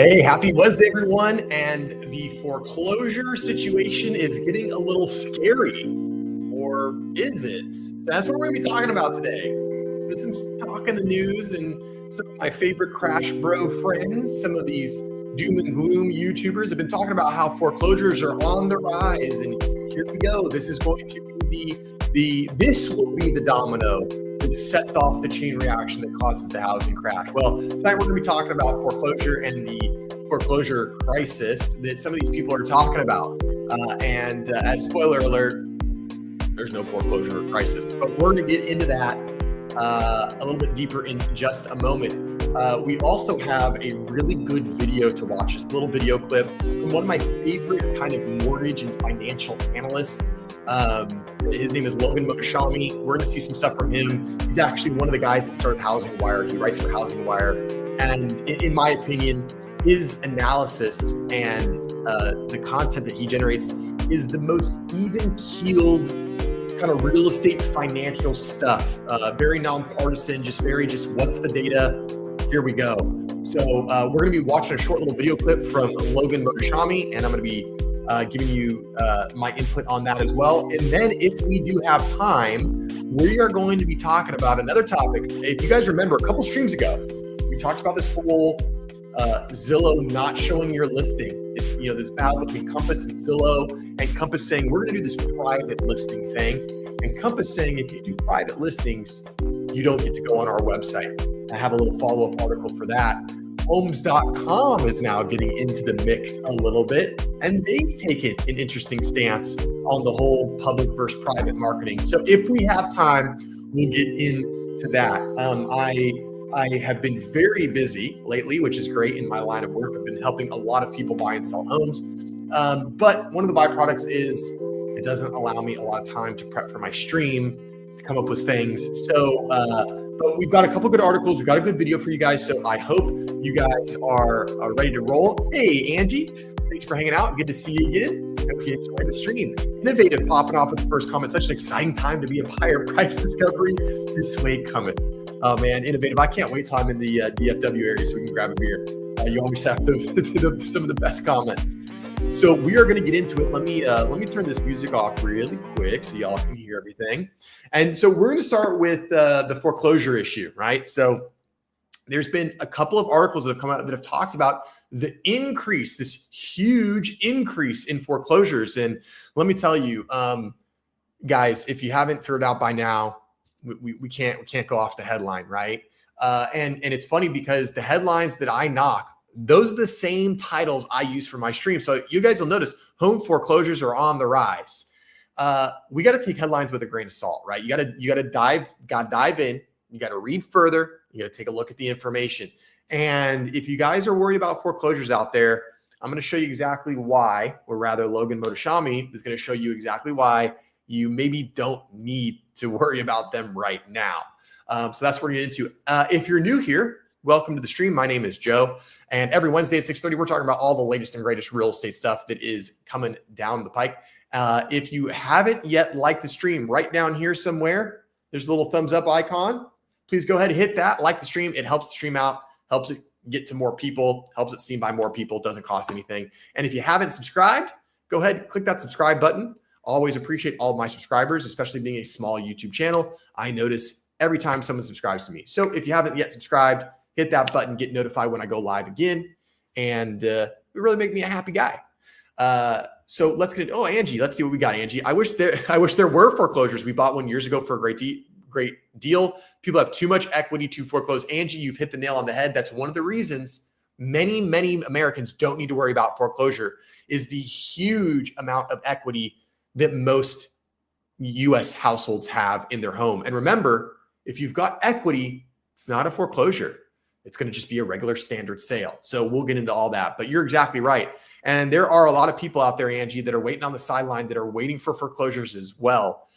Hey, happy Wednesday, everyone. And the foreclosure situation is getting a little scary. Or is it? So that's what we're going to be talking about today. There's been some talk in the news, and some of my favorite Crash Bro friends, some of these doom and gloom YouTubers have been talking about how foreclosures are on the rise. And here we go. This is going to be this will be the domino that sets off the chain reaction that causes the housing crash. Well, tonight we're going to be talking about foreclosure and the foreclosure crisis that some of these people are talking about. As spoiler alert, there's no foreclosure crisis, but we're going to get into that a little bit deeper in just a moment. We also have a really good video to watch, just a little video clip from one of my favorite kind of mortgage and financial analysts. His name is Logan Motoshami. We're going to see some stuff from him. He's actually one of the guys that started Housing Wire. He writes for Housing Wire. And in my opinion, his analysis and the content that he generates is the most even-keeled kind of real estate financial stuff. Very nonpartisan, just what's the data? Here we go. So we're going to be watching a short little video clip from Logan Motoshami, and I'm going to be giving you my input on that as well. And then if we do have time, we are going to be talking about another topic. If you guys remember, a couple streams ago, we talked about this whole Zillow not showing your listing. This battle between Compass and Zillow, and Compass saying, we're going to do this private listing thing. And Compass saying, if you do private listings, you don't get to go on our website. I have a little follow-up article for that. Homes.com is now getting into the mix a little bit, and they've taken an interesting stance on the whole public versus private marketing. So if we have time, we'll get into that. I have been very busy lately, which is great in my line of work. I've been helping a lot of people buy and sell homes. But one of the byproducts is it doesn't allow me a lot of time to prep for my stream, to come up with things. So, but we've got a couple good articles. We've got a good video for you guys. So I hope you guys are ready to roll. Hey, Angie, thanks for hanging out. Good to see you again. Hope you enjoyed the stream. Innovative popping off with the first comment. Such an exciting time to be a buyer. Price discovery this way coming. Oh man, Innovative. I can't wait till I'm in the DFW area so we can grab a beer. You always have to some of the best comments. So we are going to get into it. Let me turn this music off really quick so y'all can hear everything. And so we're going to start with the foreclosure issue, right? So there's been a couple of articles that have come out that have talked about the increase, this huge increase in foreclosures. And let me tell you, guys, if you haven't figured out by now, we can't go off the headline, right? And it's funny because the headlines that I knock, those are the same titles I use for my stream. So you guys will notice home foreclosures are on the rise. We got to take headlines with a grain of salt, right? You got to dive in. You got to read further. You got to take a look at the information. And if you guys are worried about foreclosures out there, I'm going to show you exactly why, or rather Logan Motoshami is going to show you exactly why you maybe don't need to worry about them right now. So that's what we're getting into. If you're new here, welcome to the stream. My name is Joe. And every Wednesday at 6:30, we're talking about all the latest and greatest real estate stuff that is coming down the pike. If you haven't yet liked the stream, right down here somewhere, there's a little thumbs up icon. Please go ahead and hit that, like the stream. It helps the stream out, helps it get to more people, helps it seen by more people, doesn't cost anything. And if you haven't subscribed, go ahead and click that subscribe button. Always appreciate all of my subscribers, especially being a small YouTube channel. I notice every time someone subscribes to me. So if you haven't yet subscribed, hit that button, get notified when I go live again. And it really make me a happy guy. So let's get into, Angie, let's see what we got, Angie. I wish there were foreclosures. We bought one years ago for a great deal. People have too much equity to foreclose. Angie, you've hit the nail on the head. That's one of the reasons many Americans don't need to worry about foreclosure is the huge amount of equity that most U.S. households have in their home. And remember, if you've got equity, it's not a foreclosure. It's going to just be a regular standard sale. So we'll get into all that, but you're exactly right. And there are a lot of people out there, Angie, that are waiting on the sideline that are waiting for foreclosures as well.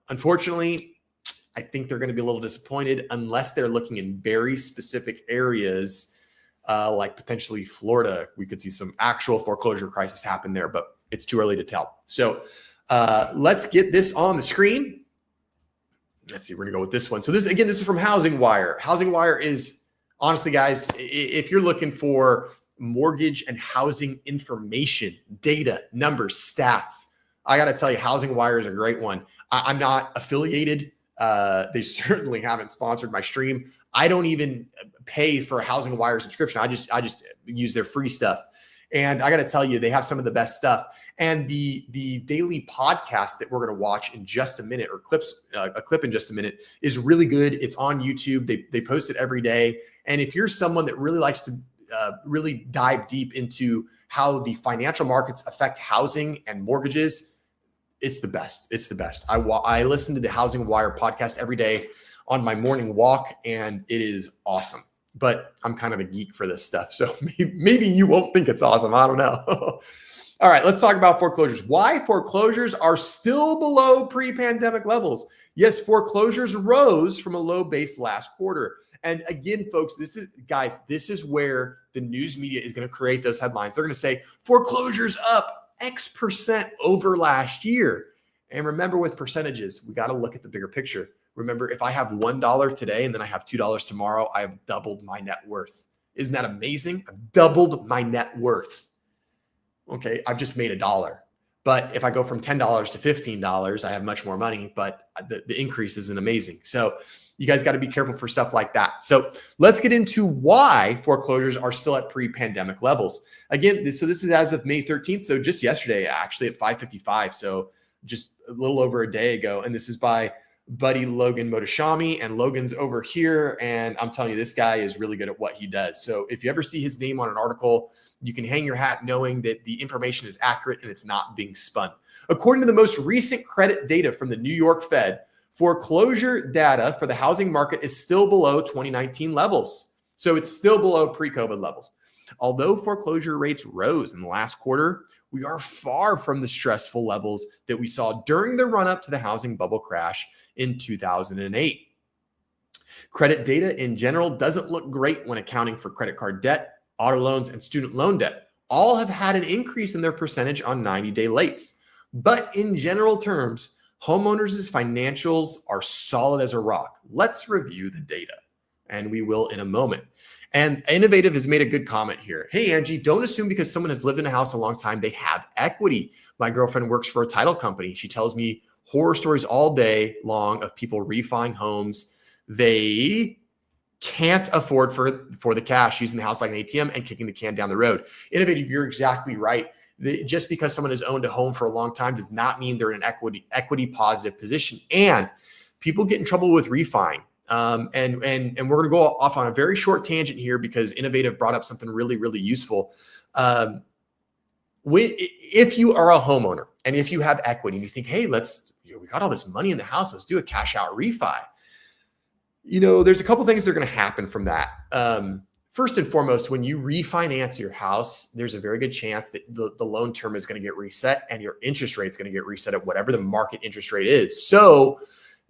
Unfortunately, I think they're going to be a little disappointed unless they're looking in very specific areas, like potentially Florida. We could see some actual foreclosure crisis happen there, but it's too early to tell. So let's get this on the screen. Let's see, we're going to go with this one. So this is from Housing Wire. Housing Wire is Honestly, guys, if you're looking for mortgage and housing information, data, numbers, stats, I got to tell you, Housing Wire is a great one. I'm not affiliated. They certainly haven't sponsored my stream. I don't even pay for a Housing Wire subscription. I just use their free stuff. And I got to tell you, they have some of the best stuff. And the daily podcast that we're going to watch in just a minute, or a clip in just a minute, is really good. It's on YouTube. They post it every day. And if you're someone that really likes to really dive deep into how the financial markets affect housing and mortgages, it's the best. It's the best. I listen to the Housing Wire podcast every day on my morning walk, and it is awesome. But I'm kind of a geek for this stuff, so maybe you won't think it's awesome. I don't know. All right, let's talk about foreclosures. Why foreclosures are still below pre-pandemic levels. Yes, foreclosures rose from a low base last quarter. And again, folks, this is where the news media is going to create those headlines. They're going to say foreclosures up X% over last year. And remember, with percentages, we got to look at the bigger picture. Remember, if I have $1 today and then I have $2 tomorrow, I have doubled my net worth. Isn't that amazing? I've doubled my net worth. Okay, I've just made $1. But if I go from $10 to $15, I have much more money, but the increase isn't amazing. So you guys got to be careful for stuff like that. So let's get into why foreclosures are still at pre-pandemic levels. Again, this is as of May 13th. So just yesterday, actually at 5:55. So just a little over a day ago. And this is by buddy Logan Motoshami, and Logan's over here. And I'm telling you, this guy is really good at what he does. So if you ever see his name on an article, you can hang your hat knowing that the information is accurate and it's not being spun. According to the most recent credit data from the New York Fed, foreclosure data for the housing market is still below 2019 levels. So it's still below pre-COVID levels. Although foreclosure rates rose in the last quarter, we are far from the stressful levels that we saw during the run-up to the housing bubble crash in 2008. Credit data in general doesn't look great when accounting for credit card debt, auto loans, and student loan debt. All have had an increase in their percentage on 90-day lates. But in general terms, homeowners' financials are solid as a rock. Let's review the data, and we will in a moment. And Innovative has made a good comment here. Hey, Angie, don't assume because someone has lived in a house a long time, they have equity. My girlfriend works for a title company. She tells me horror stories all day long of people refining homes. They can't afford for the cash, using the house like an ATM and kicking the can down the road. Innovative, you're exactly right. Just because someone has owned a home for a long time does not mean they're in an equity positive position. And people get in trouble with refining. And we're going to go off on a very short tangent here because Innovative brought up something really, really useful. If you are a homeowner and if you have equity and you think, hey, we got all this money in the house, let's do a cash out refi. There's a couple things that are going to happen from that. First and foremost, when you refinance your house, there's a very good chance that the loan term is going to get reset and your interest rate is going to get reset at whatever the market interest rate is. So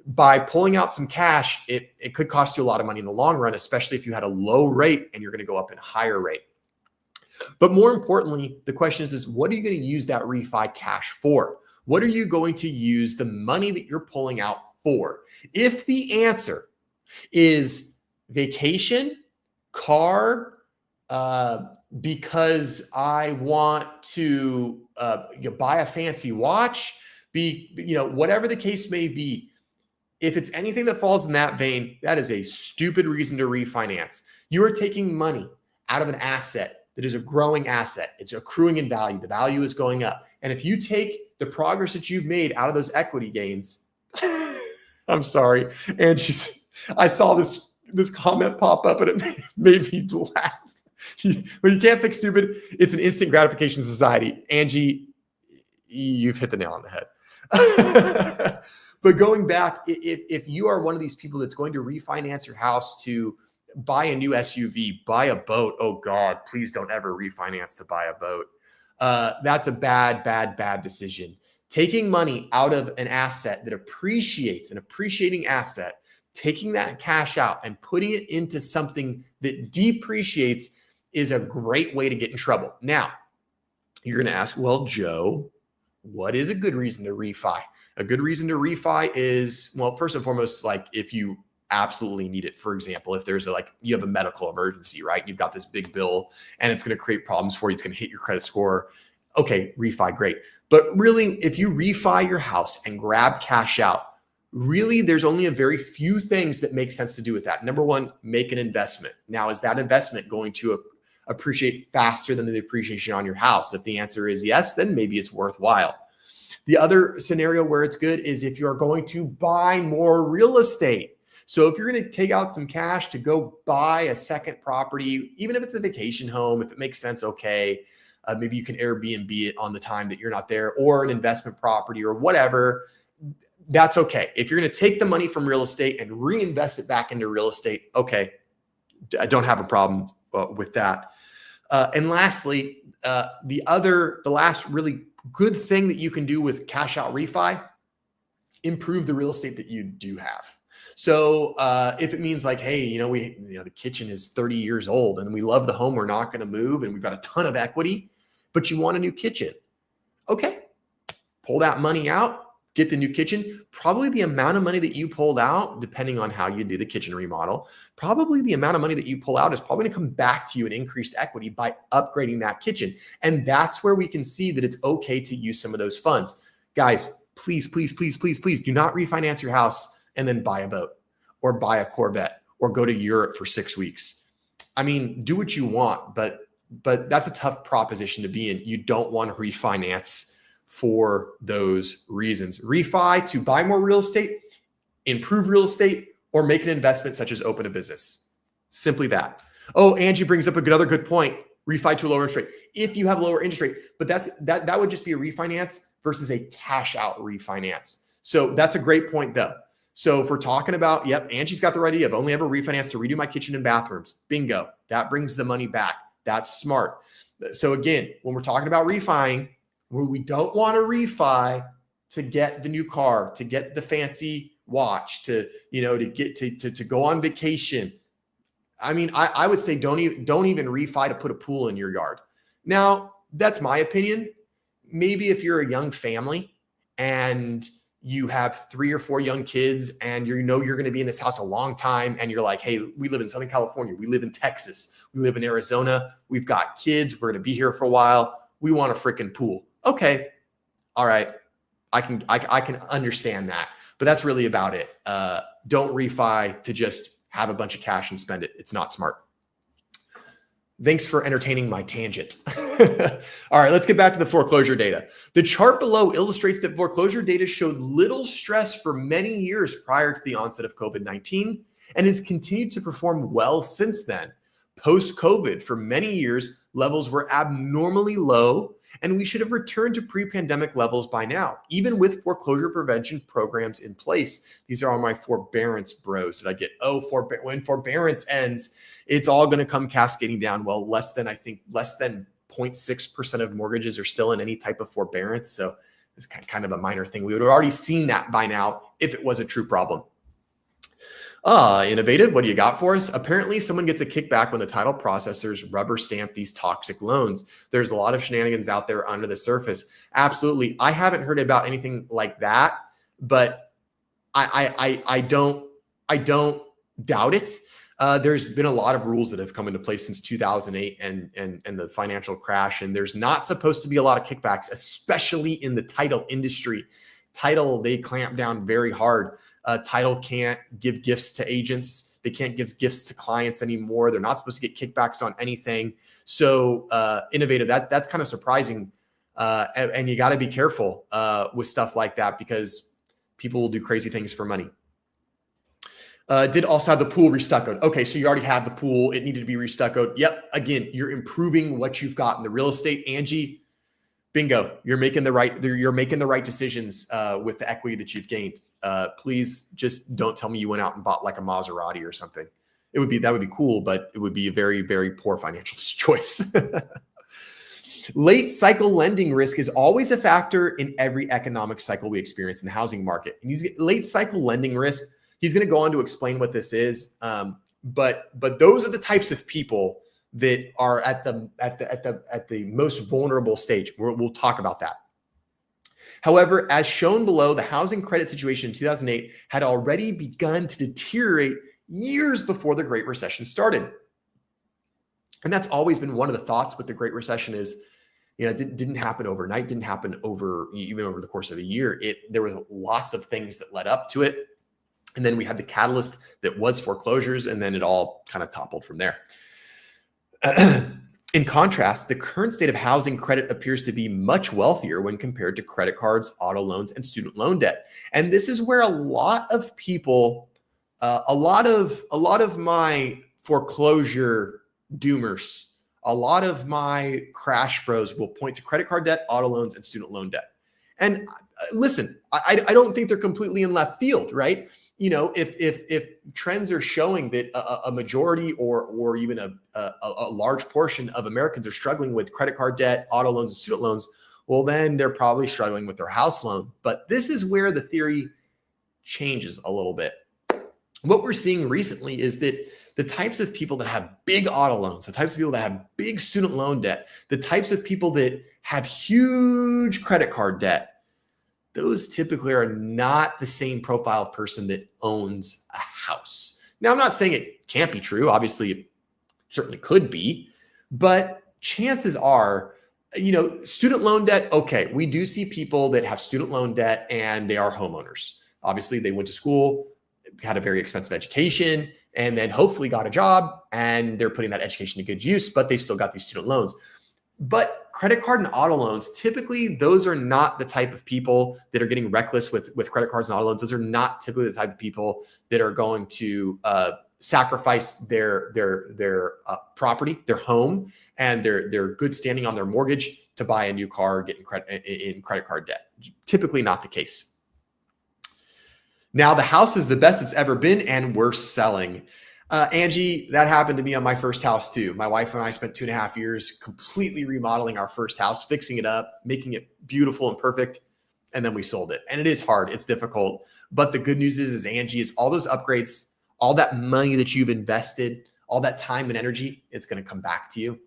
by pulling out some cash, it could cost you a lot of money in the long run, especially if you had a low rate and you're going to go up in a higher rate. But more importantly, the question is what are you going to use that refi cash for? What are you going to use the money that you're pulling out for? If the answer is vacation, car, because I want to buy a fancy watch, whatever the case may be, if it's anything that falls in that vein, that is a stupid reason to refinance. You are taking money out of an asset that is a growing asset. It's accruing in value. The value is going up. And if you take the progress that you've made out of those equity gains, I'm sorry. And I saw this comment pop up and it made me laugh. When you can't fix stupid, it's an instant gratification society. Angie, you've hit the nail on the head. But going back, if you are one of these people that's going to refinance your house to buy a new SUV, buy a boat, oh God, please don't ever refinance to buy a boat. That's a bad decision. Taking money out of an asset that appreciates, an appreciating asset, taking that cash out and putting it into something that depreciates is a great way to get in trouble. Now, you're going to ask, well, Joe, what is a good reason to refi? A good reason to refi is, well, first and foremost, like if you absolutely need it. For example, if there's you have a medical emergency, right? You've got this big bill and it's going to create problems for you. It's going to hit your credit score. Okay, refi, great. But really, if you refi your house and grab cash out, really, there's only a very few things that make sense to do with that. Number one, make an investment. Now, is that investment going to appreciate faster than the appreciation on your house? If the answer is yes, then maybe it's worthwhile. The other scenario where it's good is if you're going to buy more real estate. So if you're going to take out some cash to go buy a second property, even if it's a vacation home, if it makes sense, okay. Maybe you can Airbnb it on the time that you're not there, or an investment property or whatever. That's okay. If you're going to take the money from real estate and reinvest it back into real estate, okay, I don't have a problem with that. And lastly, the last really good thing that you can do with cash out refi, improve the real estate that you do have. So if it means like, hey, the kitchen is 30 years old and we love the home, we're not going to move, and we've got a ton of equity, but you want a new kitchen. Okay, pull that money out, get the new kitchen. Probably the amount of money that you pulled out, depending on how you do the kitchen remodel, probably the amount of money that you pull out is probably going to come back to you in increased equity by upgrading that kitchen. And that's where we can see that it's okay to use some of those funds. Guys, please, please, please, please, please do not refinance your house and then buy a boat or buy a Corvette or go to Europe for 6 weeks. I mean, do what you want, but that's a tough proposition to be in. You don't want to refinance for those reasons. Refi to buy more real estate, improve real estate, or make an investment such as open a business. Simply that. Oh, Angie brings up another good point. Refi to a lower interest rate. If you have lower interest rate, but that would just be a refinance versus a cash out refinance. So that's a great point though. So if we're talking about, yep, Angie's got the right idea. I've only ever refinanced to redo my kitchen and bathrooms. Bingo. That brings the money back. That's smart. So again, when we're talking about refining, where we don't want to refi to get the new car, to get the fancy watch, to get to go on vacation. I mean, I would say don't even refi to put a pool in your yard. Now, that's my opinion. Maybe if you're a young family and you have 3 or 4 young kids and you're going to be in this house a long time and you're like, hey, we live in Southern California, we live in Texas, we live in Arizona, we've got kids, we're going to be here for a while, we want a freaking pool. Okay, all right, I can understand that, but that's really about it. Don't refi to just have a bunch of cash and spend it. It's not smart. Thanks for entertaining my tangent. All right, let's get back to the foreclosure data. The chart below illustrates that foreclosure data showed little stress for many years prior to the onset of COVID-19 and has continued to perform well since then. Post-COVID, for many years, levels were abnormally low, and we should have returned to pre-pandemic levels by now, even with foreclosure prevention programs in place. These are all my forbearance bros that I get. Oh, when forbearance ends, it's all going to come cascading down. Well, less than 0.6% of mortgages are still in any type of forbearance. So it's kind of a minor thing. We would have already seen that by now if it was a true problem. Innovative. What do you got for us? Apparently someone gets a kickback when the title processors rubber stamp these toxic loans. There's a lot of shenanigans out there under the surface. Absolutely. I haven't heard about anything like that, but I don't doubt it. There's been a lot of rules that have come into place since 2008 and the financial crash, and there's not supposed to be a lot of kickbacks, especially in the title industry. Title, they clamp down very hard. Title can't give gifts to agents. They can't give gifts to clients anymore. They're not supposed to get kickbacks on anything. So innovative, that's kind of surprising. And you got to be careful with stuff like that because people will do crazy things for money. Did also have the pool restuccoed. Okay, so you already have the pool. It needed to be restuccoed. Yep. Again, you're improving what you've got in the real estate. Angie, bingo. You're making the right decisions with the equity that you've gained. Please just don't tell me you went out and bought like a Maserati or something. That would be cool, but it would be a very, very poor financial choice. Late cycle lending risk is always a factor in every economic cycle we experience in the housing market. And late cycle lending risk, he's going to go on to explain what this is. But those are the types of people that are at the most vulnerable stage. We'll talk about that. However, as shown below, the housing credit situation in 2008 had already begun to deteriorate years before the Great Recession started. And that's always been one of the thoughts with the Great Recession is, it didn't happen overnight, didn't happen even over the course of a year. There was lots of things that led up to it. And then we had the catalyst that was foreclosures, and then it all kind of toppled from there. In contrast, the current state of housing credit appears to be much wealthier when compared to credit cards, auto loans, and student loan debt. And this is where a lot of people, a lot of my foreclosure doomers, a lot of my crash bros will point to credit card debt, auto loans, and student loan debt. And listen, I don't think they're completely in left field, right? If trends are showing that a majority or even a large portion of Americans are struggling with credit card debt, auto loans, and student loans, well, then they're probably struggling with their house loan. But this is where the theory changes a little bit. What we're seeing recently is that the types of people that have big auto loans, the types of people that have big student loan debt, the types of people that have huge credit card debt, those typically are not the same profile of person that owns a house. Now, I'm not saying it can't be true. Obviously, it certainly could be, but chances are, student loan debt, okay, we do see people that have student loan debt and they are homeowners. Obviously, they went to school, had a very expensive education, and then hopefully got a job, and they're putting that education to good use, but they've still got these student loans. But credit card and auto loans, typically, those are not the type of people that are getting reckless with credit cards and auto loans. Those are not typically the type of people that are going to sacrifice their property, their home, and their good standing on their mortgage to buy a new car, get in credit card debt. Typically not the case. Now, the house is the best it's ever been, and we're selling. Angie, that happened to me on my first house too. My wife and I spent 2.5 years completely remodeling our first house, fixing it up, making it beautiful and perfect. And then we sold it. And it is hard. It's difficult. But the good news is Angie, is all those upgrades, all that money that you've invested, all that time and energy, it's going to come back to you.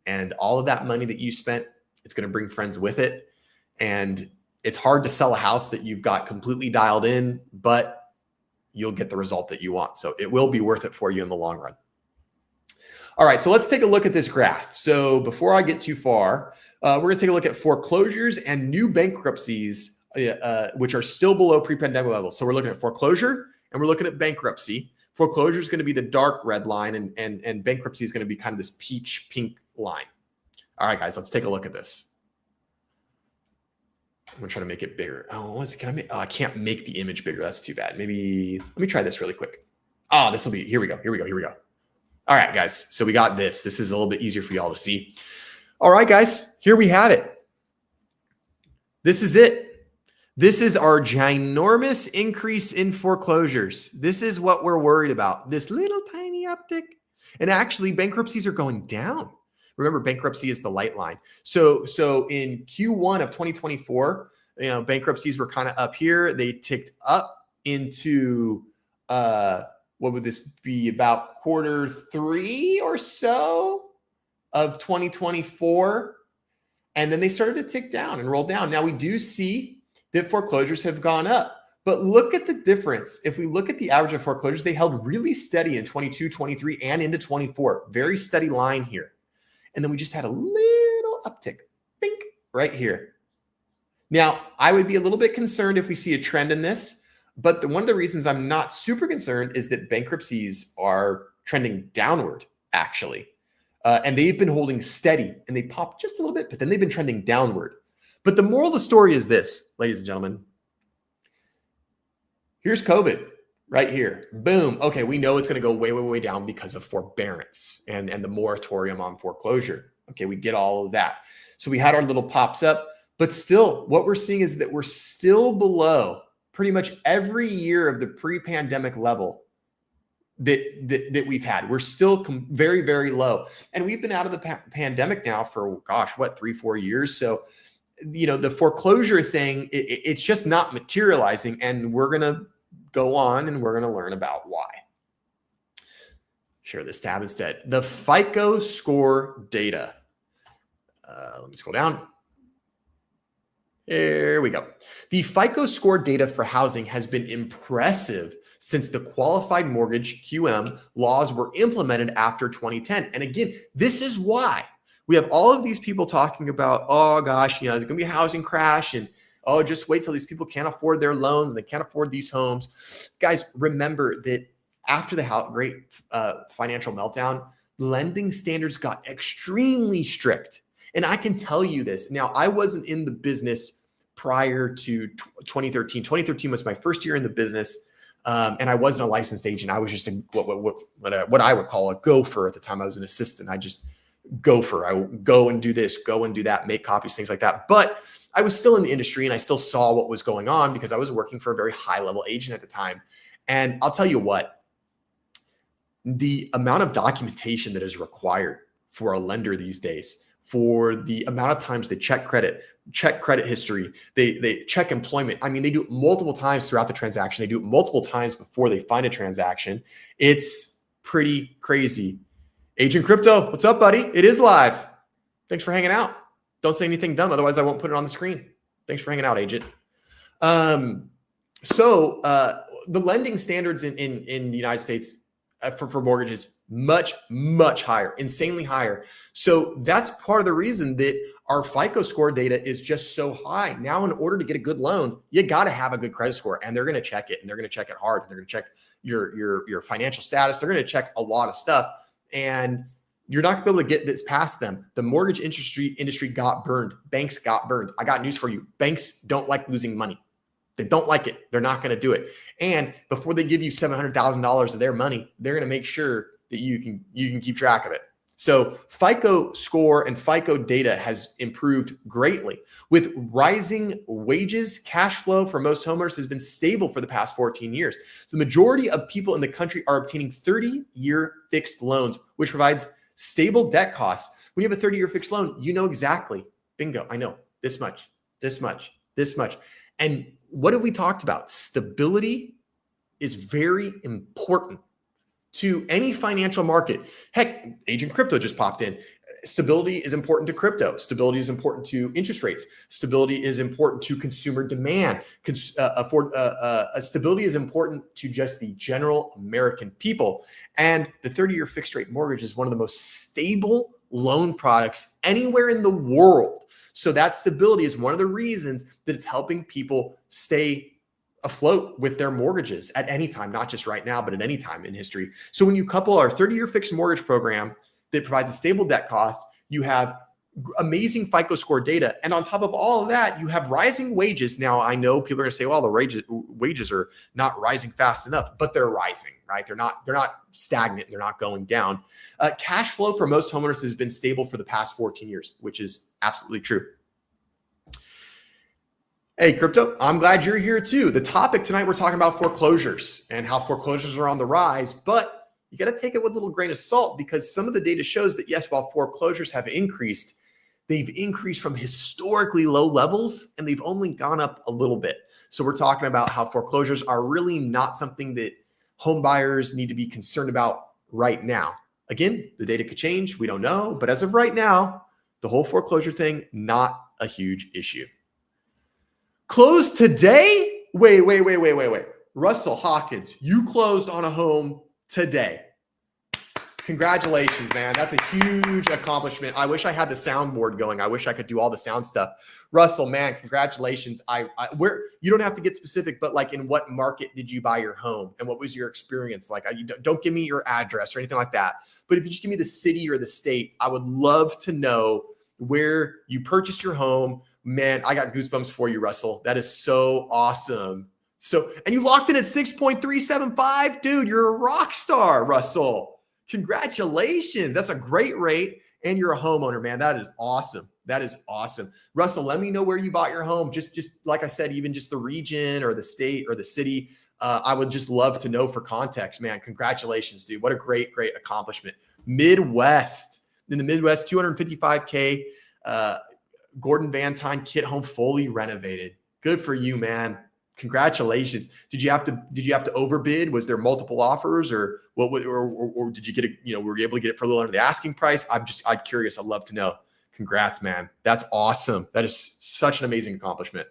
And all of that money that you spent, it's going to bring friends with it. And it's hard to sell a house that you've got completely dialed in, but you'll get the result that you want. So it will be worth it for you in the long run. All right, so let's take a look at this graph. So before I get too far, we're going to take a look at foreclosures and new bankruptcies, which are still below pre-pandemic levels. So we're looking at foreclosure and we're looking at bankruptcy. Foreclosure is going to be the dark red line, and bankruptcy is going to be kind of this peach pink line. All right, guys, let's take a look at this. I'm gonna try to make it bigger. Oh, I can't make the image bigger. That's too bad. Maybe let me try this really quick. This will be, here we go. All right, guys. So we got this. This is a little bit easier for y'all to see. All right, guys, here we have it. This is it. This is our ginormous increase in foreclosures. This is what we're worried about. This little tiny uptick. And actually, bankruptcies are going down. Remember, bankruptcy is the light line. So in Q1 of 2024, bankruptcies were kind of up here. They ticked up into, what would this be, about Q3 or so of 2024. And then they started to tick down and roll down. Now we do see that foreclosures have gone up. But look at the difference. If we look at the average of foreclosures, they held really steady in 22, 23, and into 24. Very steady line here. And then we just had a little uptick, bink, right here. Now, I would be a little bit concerned if we see a trend in this, but one of the reasons I'm not super concerned is that bankruptcies are trending downward, actually. And they've been holding steady, and they popped just a little bit, but then they've been trending downward. But the moral of the story is this, ladies and gentlemen. Here's COVID. Right here, boom. Okay, we know it's going to go way, way, way down because of forbearance and the moratorium on foreclosure. Okay, we get all of that. So we had our little pops up, but still what we're seeing is that we're still below pretty much every year of the pre-pandemic level that we've had. We're still very, very low. And we've been out of the pandemic now for, gosh, what, 3-4 years? So, the foreclosure thing, it's just not materializing, and we're going to go on and we're going to learn about why. Share this tab instead. The FICO score data. Let me scroll down. Here we go. The FICO score data for housing has been impressive since the qualified mortgage QM laws were implemented after 2010. And again, this is why we have all of these people talking about, oh gosh, there's going to be a housing crash, and oh, just wait till these people can't afford their loans and they can't afford these homes. Guys, remember that after the great financial meltdown, lending standards got extremely strict. And I can tell you this. Now, I wasn't in the business prior to 2013. 2013 was my first year in the business. And I wasn't a licensed agent. I was just what I would call a gopher at the time. I was an assistant. I just gopher. I would go and do this, go and do that, make copies, things like that. But I was still in the industry and I still saw what was going on because I was working for a very high level agent at the time. And I'll tell you what, the amount of documentation that is required for a lender these days, for the amount of times they check credit history, they check employment. I mean, they do it multiple times throughout the transaction. They do it multiple times before they find a transaction. It's pretty crazy. Agent Crypto, what's up, buddy? It is live. Thanks for hanging out. Don't say anything dumb, otherwise I won't put it on the screen. Thanks for hanging out, Agent. So the lending standards in the United States for mortgages, much higher, insanely higher. So that's part of the reason that our FICO score data is just so high. Now, in order to get a good loan, you got to have a good credit score, and they're going to check it, and they're going to check it hard. They're going to check your financial status. They're going to check a lot of stuff, and you're not going to be able to get this past them. The mortgage industry got burned. Banks got burned. I got news for you. Banks don't like losing money. They don't like it. They're not going to do it. And before they give you $700,000 of their money, they're going to make sure that you can keep track of it. So FICO score and FICO data has improved greatly. With rising wages, cash flow for most homeowners has been stable for the past 14 years. So the majority of people in the country are obtaining 30-year fixed loans, which provides stable debt costs. When you have a 30-year fixed loan, you know exactly, bingo, I know this much, this much, this much. And what have we talked about? Stability is very important to any financial market. Heck, Agent Crypto just popped in. Stability is important to crypto. Stability is important to interest rates. Stability is important to consumer demand. Stability is important to just the general American people. And the 30-year fixed rate mortgage is one of the most stable loan products anywhere in the world. So that stability is one of the reasons that it's helping people stay afloat with their mortgages at any time, not just right now, but at any time in history. So when you couple our 30-year fixed mortgage program that provides a stable debt cost, you have amazing FICO score data. And on top of all of that, you have rising wages. Now, I know people are going to say, well, the wages are not rising fast enough, but they're rising, right? They're not stagnant. They're not going down. Cash flow for most homeowners has been stable for the past 14 years, which is absolutely true. Hey, Crypto, I'm glad you're here too. The topic tonight, we're talking about foreclosures and how foreclosures are on the rise, but you got to take it with a little grain of salt because some of the data shows that, yes, while foreclosures have increased, they've increased from historically low levels and they've only gone up a little bit. So we're talking about how foreclosures are really not something that home buyers need to be concerned about right now. Again, the data could change. We don't know. But as of right now, the whole foreclosure thing, not a huge issue. Closed today? Wait. Russell Hawkins, you closed on a home today. Congratulations, man. That's a huge accomplishment. I wish I had the soundboard going. I wish I could do all the sound stuff. Russell, man, congratulations. You don't have to get specific, but like in what market did you buy your home and what was your experience like? Don't give me your address or anything like that. But if you just give me the city or the state, I would love to know where you purchased your home. Man, I got goosebumps for you, Russell. That is so awesome. And you locked in at 6.375. Dude, you're a rock star, Russell. Congratulations. That's a great rate. And you're a homeowner, man. That is awesome. That is awesome. Russell, let me know where you bought your home. Just like I said, even just the region or the state or the city. I would just love to know for context, man. Congratulations, dude. What a great accomplishment. Midwest. In the Midwest, 255K. Gordon Van Tine kit home fully renovated. Good for you, man. Congratulations. Did you have to overbid? Was there multiple offers or what, or did you get it? Were you able to get it for a little under the asking price? I'm curious. I'd love to know. Congrats, man. That's awesome. That is such an amazing accomplishment.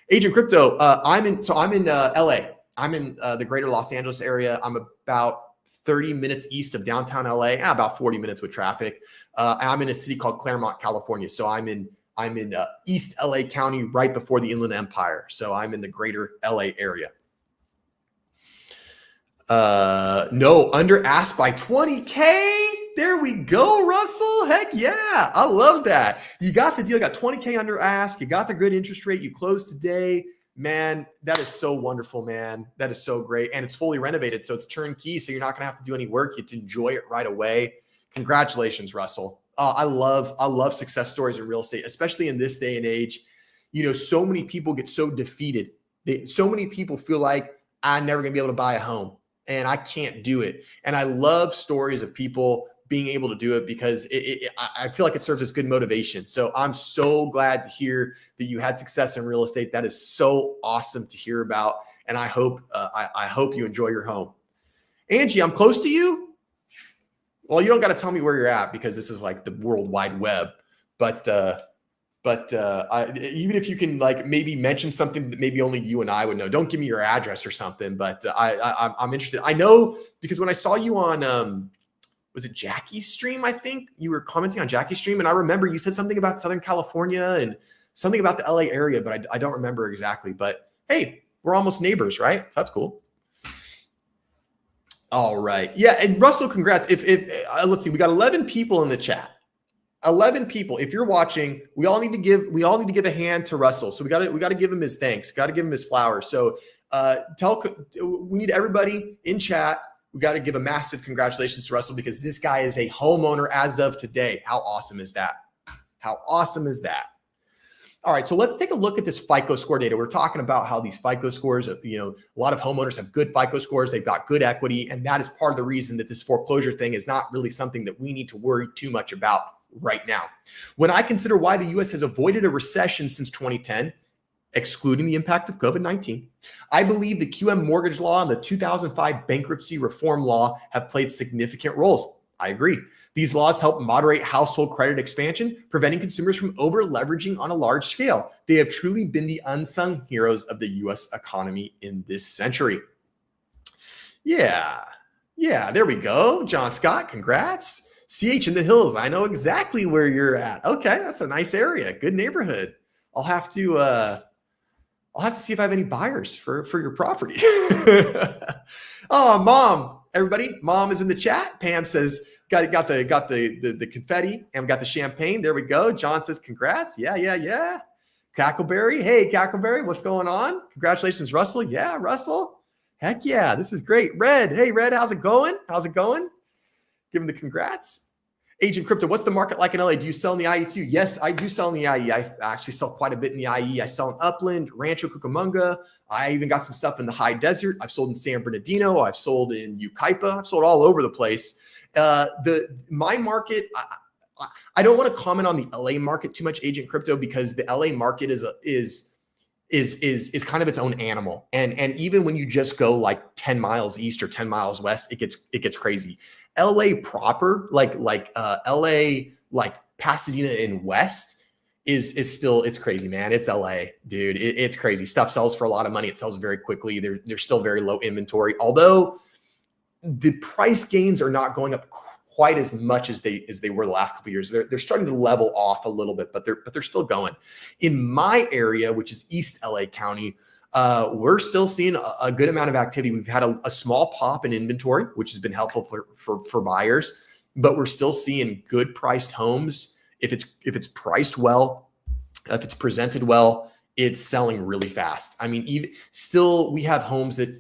Agent Crypto, I'm in LA. I'm in the greater Los Angeles area. I'm about 30 minutes east of downtown LA, about 40 minutes with traffic. I'm in a city called Claremont, California. So I'm in East LA County, right before the Inland Empire. So I'm in the greater LA area. No, under asked by 20K. There we go, Russell. Heck yeah. I love that. You got the deal, got 20K under ask. You got the good interest rate. You closed today. Man, that is so wonderful, man. That is so great. And it's fully renovated. So it's turnkey. So you're not going to have to do any work. You get to enjoy it right away. Congratulations, Russell. I love success stories in real estate, especially in this day and age. You know, so many people get so defeated. So many people feel like I'm never going to be able to buy a home and I can't do it. And I love stories of people being able to do it because I feel like it serves as good motivation. So I'm so glad to hear that you had success in real estate. That is so awesome to hear about. And I hope you enjoy your home. Angie, I'm close to you. Well, you don't got to tell me where you're at because this is like the World Wide Web. But even if you can like maybe mention something that maybe only you and I would know, don't give me your address or something. But I'm interested. I know because when I saw you on was it Jackie's stream? I think you were commenting on Jackie's stream, and I remember you said something about Southern California and something about the LA area, but I don't remember exactly. But hey, we're almost neighbors, right? That's cool. All right, yeah, and Russell, congrats. If let's see, we got 11 people in the chat. 11 people. If you're watching, we all need to give a hand to Russell. So we got to give him his thanks. Got to give him his flowers. So we need everybody in chat. We got to give a massive congratulations to Russell because this guy is a homeowner as of today. How awesome is that? How awesome is that? All right, so let's take a look at this FICO score data. We're talking about how these FICO scores, you know, a lot of homeowners have good FICO scores. They've got good equity, and that is part of the reason that this foreclosure thing is not really something that we need to worry too much about right now. When I consider why the U.S. has avoided a recession since 2010, excluding the impact of COVID-19, I believe the QM mortgage law and the 2005 bankruptcy reform law have played significant roles. I agree. These laws help moderate household credit expansion, preventing consumers from over-leveraging on a large scale. They have truly been the unsung heroes of the U.S. economy in this century. Yeah, there we go. John Scott, congrats. CH in the Hills, I know exactly where you're at. Okay, that's a nice area, good neighborhood. I'll have to see if I have any buyers for your property. Oh, Mom, everybody, Mom is in the chat. Pam says, got the confetti and we got the champagne. There we go. John says, congrats. Yeah. Cackleberry. Hey, Cackleberry, what's going on? Congratulations, Russell. Yeah, Russell. Heck yeah, this is great. Red. Hey, Red, how's it going? Give him the congrats. Agent Crypto, what's the market like in LA? Do you sell in the IE too? Yes, I do sell in the IE. I actually sell quite a bit in the IE. I sell in Upland, Rancho Cucamonga. I even got some stuff in the high desert. I've sold in San Bernardino. I've sold in Yucaipa. I've sold all over the place. My market, I don't want to comment on the LA market too much, Agent Crypto, because the LA market is kind of its own animal. And even when you just go like 10 miles east or 10 miles west, it gets crazy. LA proper, like LA, like Pasadena and West is still, it's crazy, man. It's LA, dude. It's crazy. Stuff sells for a lot of money. It sells very quickly. There's still very low inventory, although the price gains are not going up quite as much as they were the last couple of years. They're starting to level off a little bit, but they're still going. In my area, which is East LA County, we're still seeing a good amount of activity. We've had a small pop in inventory, which has been helpful for buyers, but we're still seeing good priced homes. If it's priced well, if it's presented well, it's selling really fast. I mean, even still, we have homes that,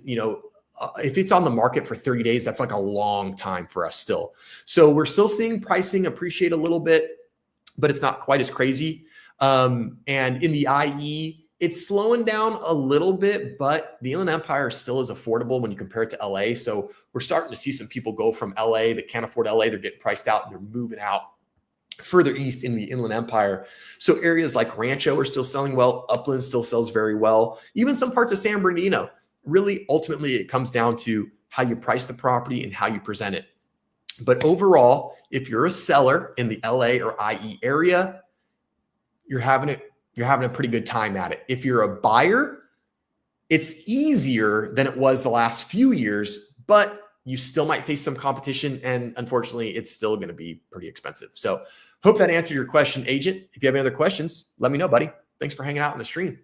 if it's on the market for 30 days, that's like a long time for us still. So we're still seeing pricing appreciate a little bit, but it's not quite as crazy. And in the IE, it's slowing down a little bit, but the Inland Empire still is affordable when you compare it to LA. So we're starting to see some people go from LA that can't afford LA. They're getting priced out and they're moving out further east in the Inland Empire. So areas like Rancho are still selling well. Upland still sells very well. Even some parts of San Bernardino. Really, ultimately, it comes down to how you price the property and how you present it. But overall, if you're a seller in the LA or IE area, you're having a pretty good time at it. If you're a buyer, it's easier than it was the last few years, but you still might face some competition. And unfortunately, it's still going to be pretty expensive. So hope that answered your question, agent. If you have any other questions, let me know, buddy. Thanks for hanging out on the stream.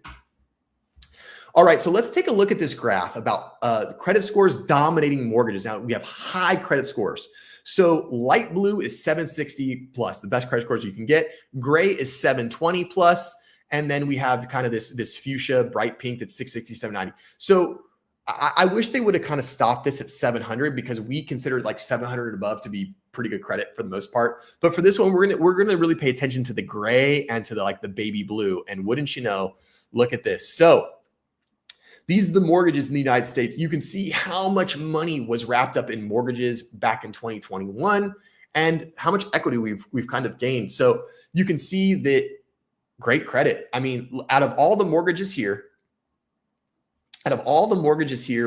All right, so let's take a look at this graph about credit scores dominating mortgages. Now, we have high credit scores. So light blue is 760 plus, the best credit scores you can get. Gray is 720 plus. And then we have kind of this fuchsia, bright pink that's 660, 790. So I wish they would have kind of stopped this at 700 because we consider like 700 above to be pretty good credit for the most part. But for this one, we're gonna really pay attention to the gray and to the baby blue. And wouldn't you know, look at this. So these are the mortgages in the United States. You can see how much money was wrapped up in mortgages back in 2021 and how much equity we've kind of gained. So you can see that great credit. I mean, out of all the mortgages here,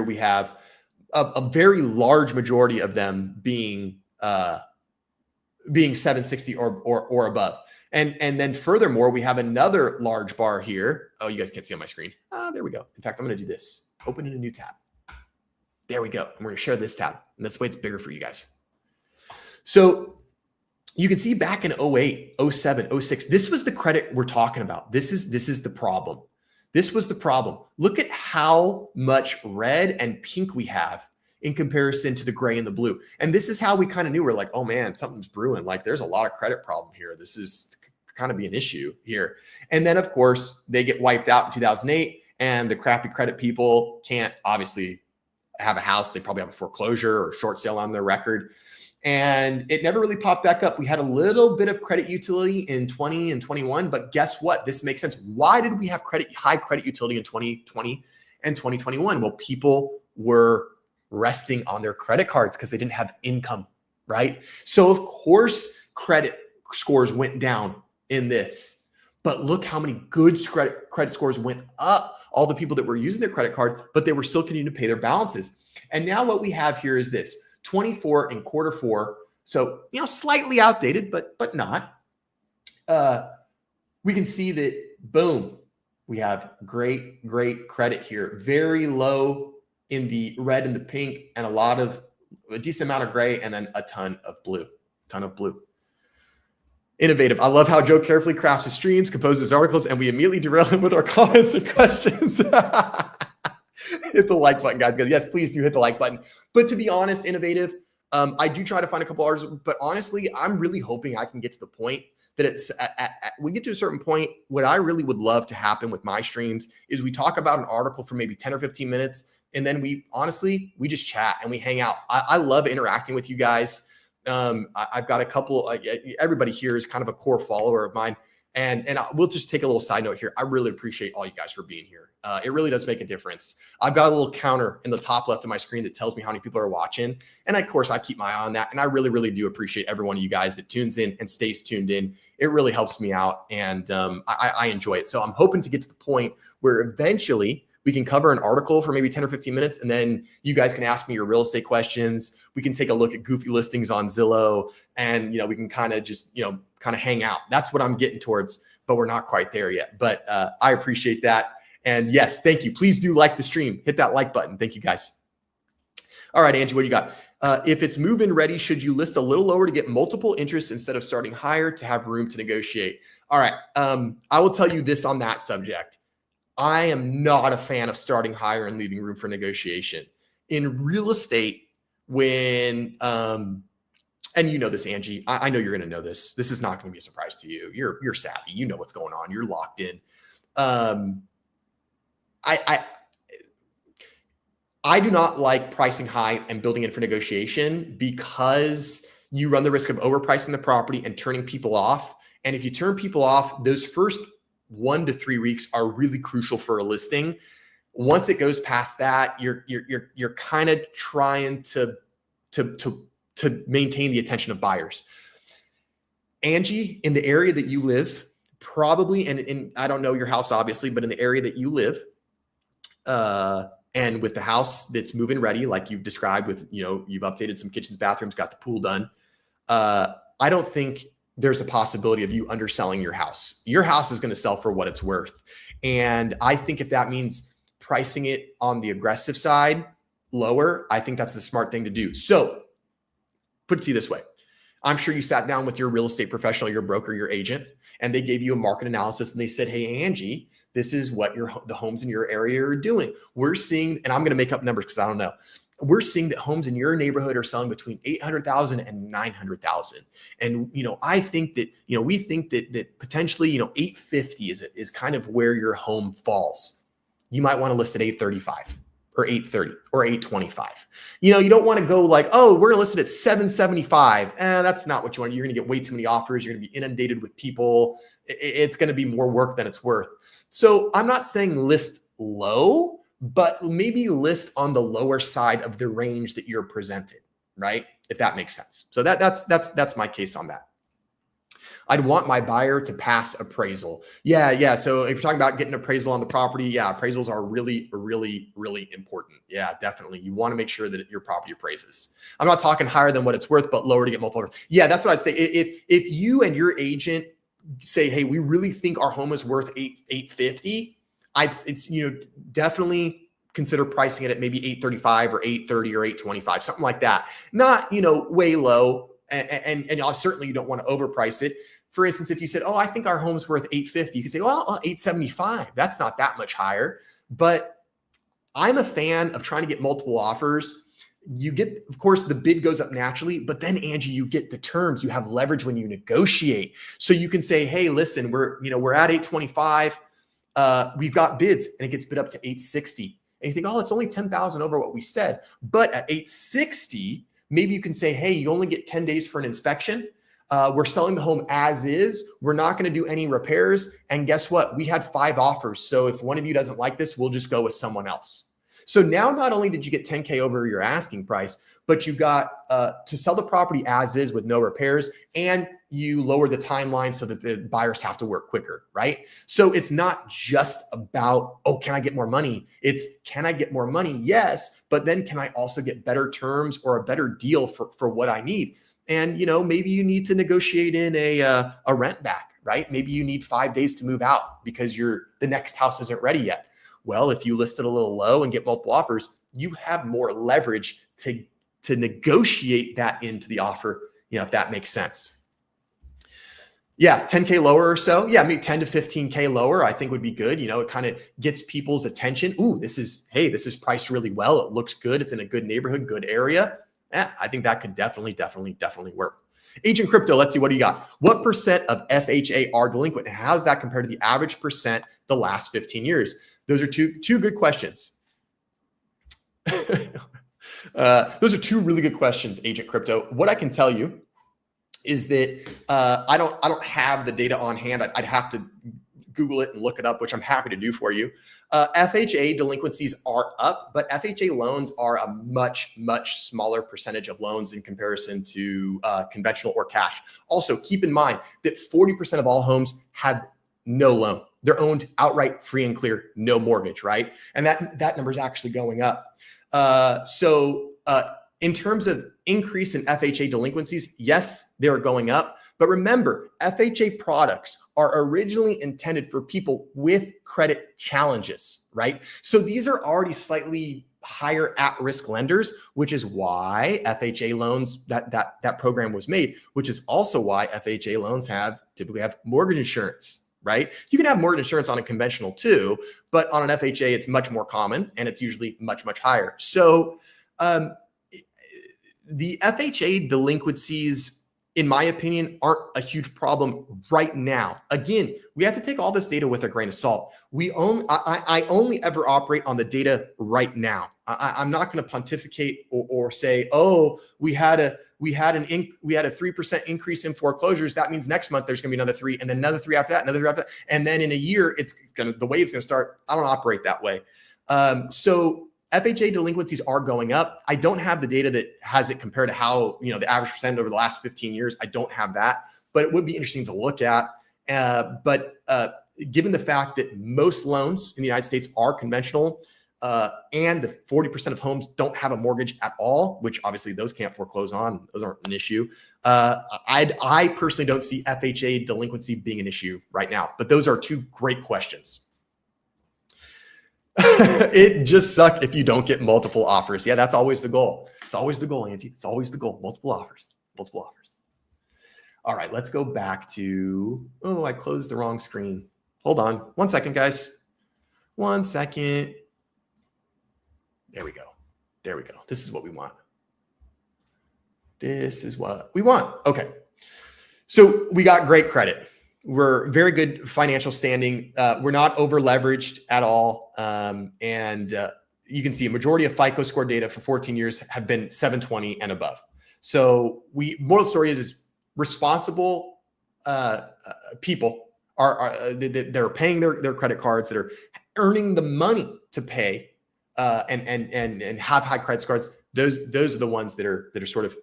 we have a very large majority of them being 760 or above. And then furthermore, we have another large bar here. Oh, you guys can't see on my screen. There we go. In fact, I'm going to do this. Open in a new tab. There we go. And we're going to share this tab. And that's why it's bigger for you guys. So you can see back in 08, 07, 06, this was the credit we're talking about. This is the problem. This was the problem. Look at how much red and pink we have in comparison to the gray and the blue. And this is how we kind of knew we're like, oh man, something's brewing. Like there's a lot of credit problem here. This is kind of be an issue here. And then of course they get wiped out in 2008 and the crappy credit people can't obviously have a house. They probably have a foreclosure or short sale on their record. And it never really popped back up. We had a little bit of credit utility in 20 and 21, but guess what? This makes sense. Why did we have high credit utility in 2020 and 2021? Well, people were resting on their credit cards because they didn't have income, right? So of course, credit scores went down in this, but look how many good credit scores went up. All the people that were using their credit card, but they were still continuing to pay their balances. And now what we have here is this 24 in quarter four. So, slightly outdated, but not. We can see that, boom, we have great credit here. Very low in the red and the pink, and a decent amount of gray, and then a ton of blue. Innovative. I love how Joe carefully crafts his streams, composes articles, and we immediately derail him with our comments and questions. Hit the like button, guys. Yes, please do hit the like button. But to be honest, Innovative, I do try to find a couple articles, but honestly, I'm really hoping I can get to the point that we get to a certain point. What I really would love to happen with my streams is we talk about an article for maybe 10 or 15 minutes, and then we just chat and we hang out. I love interacting with you guys. I've got a couple, everybody here is kind of a core follower of mine. And we'll just take a little side note here. I really appreciate all you guys for being here. It really does make a difference. I've got a little counter in the top left of my screen that tells me how many people are watching. And of course, I keep my eye on that. And I really, really do appreciate every one of you guys that tunes in and stays tuned in. It really helps me out. And I enjoy it. So I'm hoping to get to the point where eventually we can cover an article for maybe 10 or 15 minutes. And then you guys can ask me your real estate questions. We can take a look at goofy listings on Zillow. And, we can kind of just, kind of hang out. That's what I'm getting towards, but we're not quite there yet. But I appreciate that. And yes, thank you. Please do like the stream. Hit that like button. Thank you, guys. All right, Angie, what do you got? If it's move-in ready, should you list a little lower to get multiple interests instead of starting higher to have room to negotiate? All right. I will tell you this on that subject. I am not a fan of starting higher and leaving room for negotiation. In real estate, when and you know this, Angie, I know you're going to know this. This is not going to be a surprise to you. You're savvy. You know what's going on. You're locked in. I do not like pricing high and building in for negotiation because you run the risk of overpricing the property and turning people off. And if you turn people off, those first 1 to 3 weeks are really crucial for a listing. Once it goes past that, you're kind of trying to maintain the attention of buyers. Angie, in the area that you live, probably, and I don't know your house obviously, but in the area that you live, And with the house that's move-in ready, like you've described with, you've updated some kitchens, bathrooms, got the pool done. I don't think there's a possibility of you underselling your house. Your house is going to sell for what it's worth. And I think if that means pricing it on the aggressive side lower, I think that's the smart thing to do. So put it to you this way. I'm sure you sat down with your real estate professional, your broker, your agent, and they gave you a market analysis and they said, hey, Angie, this is what the homes in your area are doing. We're seeing, and I'm going to make up numbers because I don't know. We're seeing that homes in your neighborhood are selling between 800,000 and 900,000. And, I think that, we think that potentially, 850 is kind of where your home falls. You might want to list at 835 or 830 or 825. You don't want to go like, oh, we're going to list it at 775. That's not what you want. You're going to get way too many offers. You're going to be inundated with people. It's going to be more work than it's worth. So I'm not saying list low, but maybe list on the lower side of the range that you're presented, right? If that makes sense. So that's my case on that. I'd want my buyer to pass appraisal. Yeah. So if you're talking about getting appraisal on the property, yeah, appraisals are really, really, really important. Yeah, definitely. You want to make sure that your property appraises. I'm not talking higher than what it's worth, but lower to get multiple. Yeah, that's what I'd say. If you and your agent say, hey, we really think our home is worth 850, it's definitely consider pricing it at maybe 835 or 830 or 825, something like that. Not way low, and certainly you don't want to overprice it. For instance, if you said, oh, I think our home's worth 850, you could say, well, 875. That's not that much higher. But I'm a fan of trying to get multiple offers. You get, of course, the bid goes up naturally, but then Angie, you get the terms. You have leverage when you negotiate. So you can say, hey, listen, we're at 825. We've got bids, and it gets bid up to 860. And you think, oh, it's only 10,000 over what we said. But at 860, maybe you can say, hey, you only get 10 days for an inspection. We're selling the home as is. We're not going to do any repairs. And guess what? We had 5 offers. So if one of you doesn't like this, we'll just go with someone else. So now not only did you get 10K over your asking price, but you got to sell the property as is with no repairs, and you lower the timeline so that the buyers have to work quicker, right? So it's not just about, oh, can I get more money? It's, can I get more money? Yes, but then can I also get better terms or a better deal for what I need? And, maybe you need to negotiate in a rent back, right? Maybe you need 5 days to move out because the next house isn't ready yet. Well, if you list it a little low and get multiple offers, you have more leverage to negotiate that into the offer, if that makes sense. Yeah, 10K lower or so. Yeah, maybe 10 to 15K lower, I think would be good. It kind of gets people's attention. Ooh, this is priced really well. It looks good. It's in a good neighborhood, good area. Yeah, I think that could definitely work. Agent Crypto, let's see, what do you got? What percent of FHA are delinquent? And how does that compare to the average percent the last 15 years? Those are two good questions. Those are 2 really good questions, Agent Crypto. What I can tell you is that I don't have the data on hand. I'd have to Google it and look it up, which I'm happy to do for you. FHA delinquencies are up, but FHA loans are a much, much smaller percentage of loans in comparison to conventional or cash. Also, keep in mind that 40% of all homes have no loan. They're owned outright, free and clear, no mortgage, right? And that number is actually going up. So in terms of increase in FHA delinquencies, yes, they're going up. But remember, FHA products are originally intended for people with credit challenges, right? So these are already slightly higher at-risk lenders, which is why FHA loans, that program was made, which is also why FHA loans typically have mortgage insurance, right? You can have mortgage insurance on a conventional too, but on an FHA, it's much more common and it's usually much, much higher. So the FHA delinquencies, in my opinion, aren't a huge problem right now. Again, we have to take all this data with a grain of salt. I only ever operate on the data right now. I'm not going to pontificate or say, oh, we had a 3% increase in foreclosures. That means next month there's going to be another 3, and then another 3 after that, another 3 after that, and then in a year the wave's going to start. I don't operate that way. So FHA delinquencies are going up. I don't have the data that has it compared to how, the average percent over the last 15 years. I don't have that, but it would be interesting to look at. But given the fact that most loans in the United States are conventional, and the 40% of homes don't have a mortgage at all, which obviously those can't foreclose on. Those aren't an issue. I personally don't see FHA delinquency being an issue right now, but those are two great questions. It just sucks if you don't get multiple offers. Yeah, that's always the goal. It's always the goal, Angie. It's always the goal. Multiple offers. All right, let's go back to, oh, I closed the wrong screen. Hold on 1 second, guys. 1 second. There we go. This is what we want. Okay. So we got great credit. We're very good financial standing. We're not over leveraged at all. You can see a majority of FICO score data for 14 years have been 720 and above. So moral of the story is responsible people they're paying their credit cards, that are earning the money to pay and have high credit scores. Those are the ones that are sort of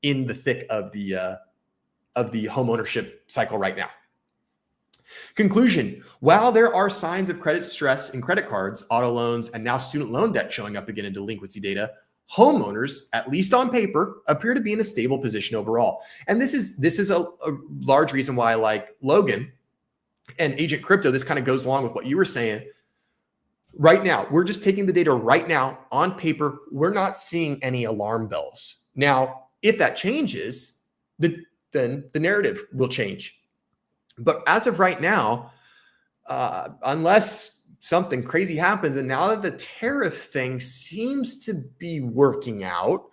in the thick of the home ownership cycle right now. Conclusion: while there are signs of credit stress in credit cards, auto loans, and now student loan debt showing up again in delinquency data, homeowners, at least on paper, appear to be in a stable position overall. And this is a large reason why I like Logan and Agent Crypto. This kind of goes along with what you were saying. Right now, we're just taking the data right now on paper. We're not seeing any alarm bells. Now, if that changes, then the narrative will change. But as of right now, unless something crazy happens, and now that the tariff thing seems to be working out,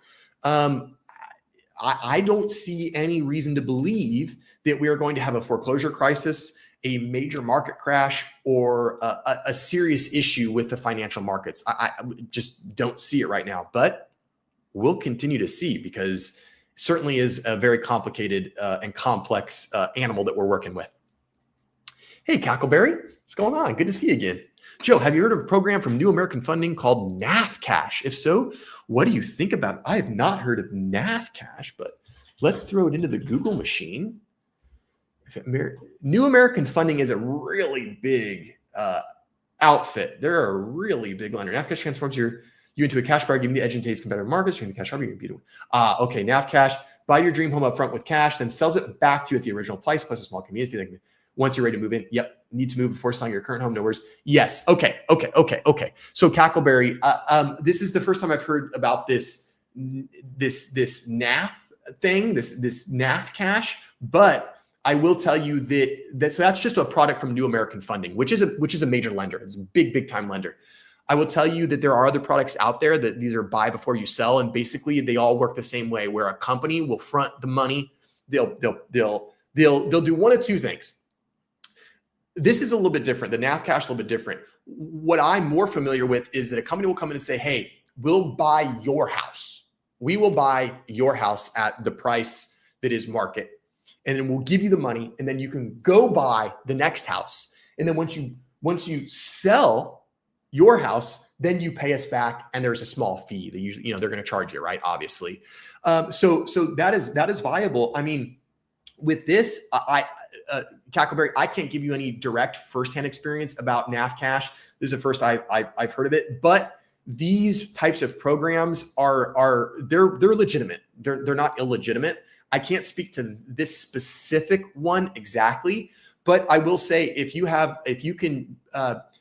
I don't see any reason to believe that we are going to have a foreclosure crisis, a major market crash, or a serious issue with the financial markets. I just don't see it right now, but we'll continue to see, because it certainly is a very complicated and complex animal that we're working with. Hey, Cackleberry, what's going on? Good to see you again. Joe, have you heard of a program from New American Funding called NAF Cash? If so, what do you think about it? I have not heard of NAF Cash, but let's throw it into the Google machine. New American Funding is a really big outfit. They're a really big lender. NAF Cash transforms you into a cash buyer, giving the edge in today's competitive markets. You're in the cash buyer, you okay, NAF Cash, buy your dream home up front with cash, then sells it back to you at the original price plus a small convenience fee. Like, once you're ready to move in, yep, need to move before selling your current home. No worries. Yes. Okay. So Cackleberry, this is the first time I've heard about this NAF thing, this NAF Cash. But I will tell you that so that's just a product from New American Funding, which is a major lender. It's a big time lender. I will tell you that there are other products out there that these are buy before you sell, and basically they all work the same way, where a company will front the money. They'll do one of two things. This is a little bit different. The NAF Cash is a little bit different. What I'm more familiar with is that a company will come in and say, hey, we'll buy your house. We will buy your house at the price that is market. And then we'll give you the money, and then you can go buy the next house. And then once you sell your house, then you pay us back, and there's a small fee. They usually, they're going to charge you, right? Obviously. So that is viable. I mean, with this, Cackleberry, I can't give you any direct firsthand experience about NAF Cash. This is the first I've heard of it, but these types of programs they're legitimate. They're not illegitimate. I can't speak to this specific one exactly, but I will say if you can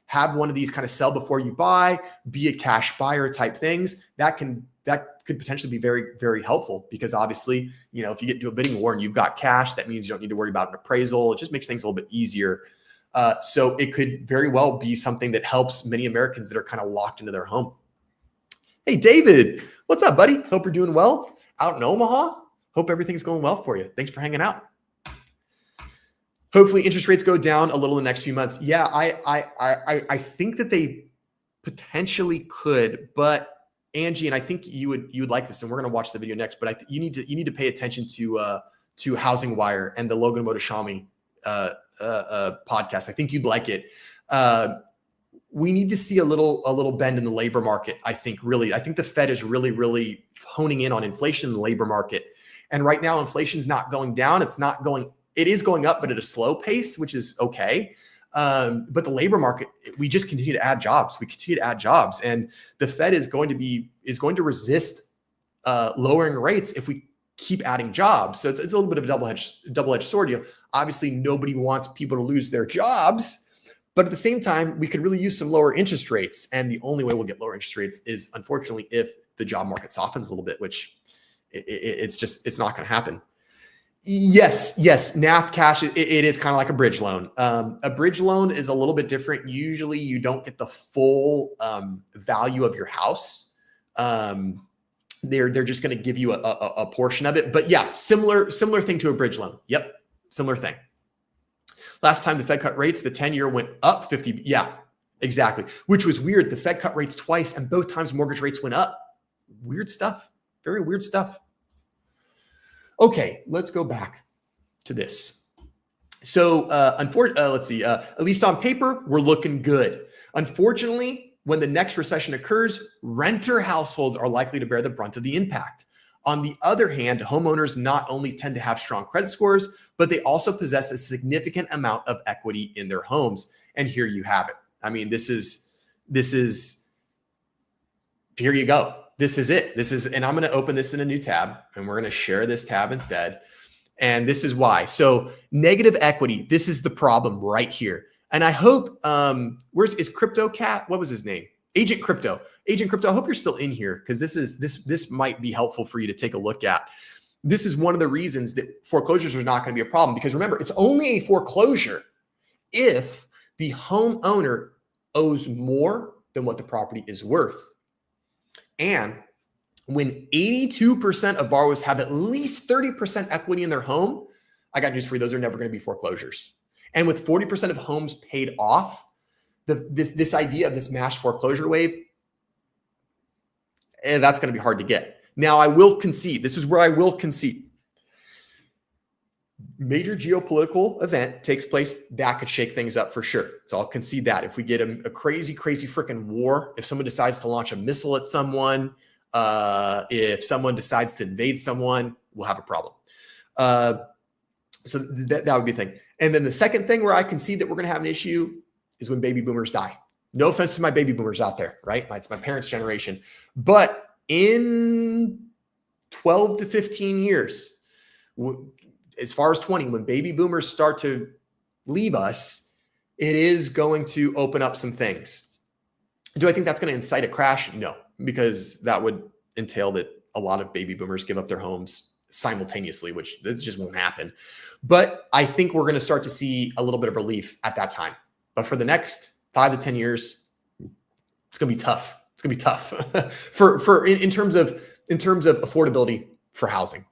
have one of these kind of sell before you buy, be a cash buyer type things, that could potentially be very, very helpful, because obviously, if you get into a bidding war and you've got cash, that means you don't need to worry about an appraisal. It just makes things a little bit easier. So it could very well be something that helps many Americans that are kind of locked into their home. Hey, David, what's up, buddy? Hope you're doing well out in Omaha. Hope everything's going well for you. Thanks for hanging out. Hopefully interest rates go down a little in the next few months. Yeah, I think that they potentially could, but Angie, and I think you would like this, and we're going to watch the video next, but you need to pay attention to Housing Wire and the Logan Motoshami podcast. I think you'd like it. We need to see a little bend in the labor market. I think the Fed is really honing in on inflation in the labor market. And right now, inflation is not going down. It is going up, but at a slow pace, which is okay. But the labor market, we just continue to add jobs. We continue to add jobs, and the Fed is going to resist lowering rates if we keep adding jobs. So it's a little bit of a double-edged sword. Obviously nobody wants people to lose their jobs, but at the same time, we could really use some lower interest rates. And the only way we'll get lower interest rates is, unfortunately, if the job market softens a little bit, which it's not going to happen. Yes, NAF cash, it is kind of like a bridge loan. A bridge loan is a little bit different. Usually you don't get the full value of your house. They're just going to give you a portion of it. But yeah, similar thing to a bridge loan. Yep, similar thing. Last time the Fed cut rates, the 10-year went up 50. Yeah, exactly. Which was weird. The Fed cut rates twice, and both times mortgage rates went up. Weird stuff. Very weird stuff. Okay, let's go back to this. So, let's see. At least on paper, we're looking good. Unfortunately, when the next recession occurs, renter households are likely to bear the brunt of the impact. On the other hand, homeowners not only tend to have strong credit scores, but they also possess a significant amount of equity in their homes. And here you have it. I mean, this is, here you go. This is it. And I'm going to open this in a new tab, and we're going to share this tab instead. And this is why. So negative equity, this is the problem right here. And I hope, is Crypto Cat? What was his name? Agent Crypto. Agent Crypto, I hope you're still in here, because this might be helpful for you to take a look at. This is one of the reasons that foreclosures are not going to be a problem, because remember, it's only a foreclosure if the homeowner owes more than what the property is worth. And when 82% of borrowers have at least 30% equity in their home, I got news for you, those are never going to be foreclosures. And with 40% of homes paid off, this idea of this mass foreclosure wave, and that's going to be hard to get. Now, I will concede. This is where I will concede. Major geopolitical event takes place, that could shake things up for sure. So I'll concede that. If we get a crazy freaking war, if someone decides to launch a missile at someone, if someone decides to invade someone, we'll have a problem. So that would be a thing. And then the second thing where I concede that we're going to have an issue is when baby boomers die. No offense to my baby boomers out there, right? It's my parents' generation. But in 12 to 15 years, as far as 20, when baby boomers start to leave us, it is going to open up some things. Do I think that's going to incite a crash? No, because that would entail that a lot of baby boomers give up their homes simultaneously, which this just won't happen. But I think we're going to start to see a little bit of relief at that time. But for the next 5 to 10 years, it's going to be tough. It's going to be tough in terms of affordability for housing.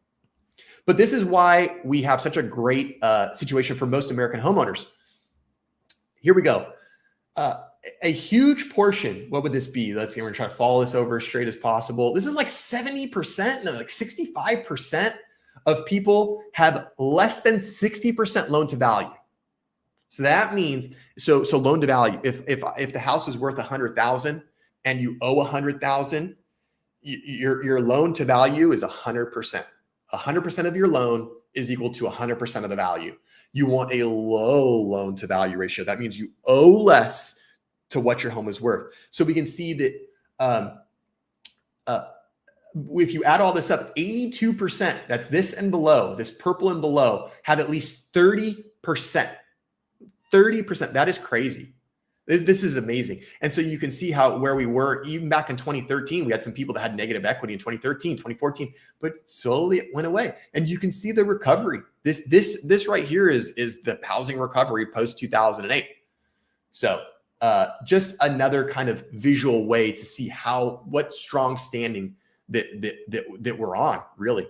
But this is why we have such a great situation for most American homeowners. Here we go. A huge portion, what would this be? Let's see, we're gonna try to follow this over as straight as possible. This is like 70%, no, like 65% of people have less than 60% loan to value. So that means, so loan to value, if the house is worth 100,000 and you owe 100,000, your loan to value is 100%. 100% of your loan is equal to 100% of the value. You want a low loan to value ratio. That means you owe less to what your home is worth. So we can see that if you add all this up, 82%, that's this and below, this purple and below, have at least 30%. 30%, that is crazy. This is amazing. And so you can see where we were even back in 2013, we had some people that had negative equity in 2013, 2014, but slowly it went away. And you can see the recovery. This right here is the housing recovery post 2008. So just another kind of visual way to see what strong standing that we're on, really.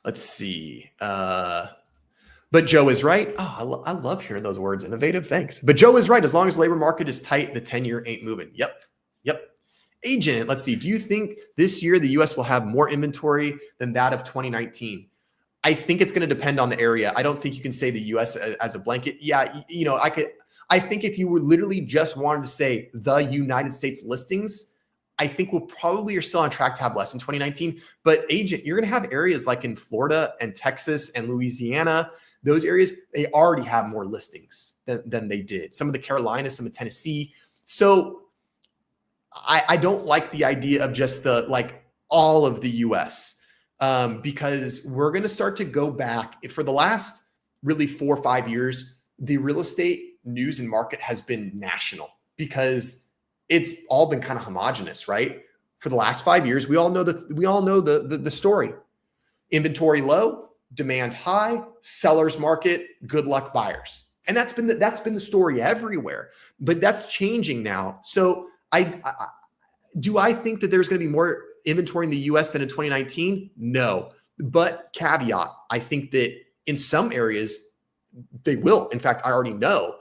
Let's see. But Joe is right. Oh, I love hearing those words. Innovative. Thanks. But Joe is right. As long as the labor market is tight, the 10-year ain't moving. Yep. Agent, let's see. Do you think this year the U.S. will have more inventory than that of 2019? I think it's going to depend on the area. I don't think you can say the U.S. as a blanket. Yeah, I think if you were literally just wanted to say the United States listings, I think we'll probably are still on track to have less in 2019. But agent, you're going to have areas like in Florida and Texas and Louisiana. Those areas, they already have more listings than they did. Some of the Carolinas, some of Tennessee. So I don't like the idea of just all of the US because we're going to start to go back. For the last really 4 or 5 years, the real estate news and market has been national because it's all been kind of homogenous, right? For the last 5 years, we all know the story. Inventory low, demand high, sellers market, good luck buyers. And that's been the story everywhere. But that's changing now. So do I think that there's going to be more inventory in the US than in 2019? No. But caveat, I think that in some areas they will. In fact, I already know.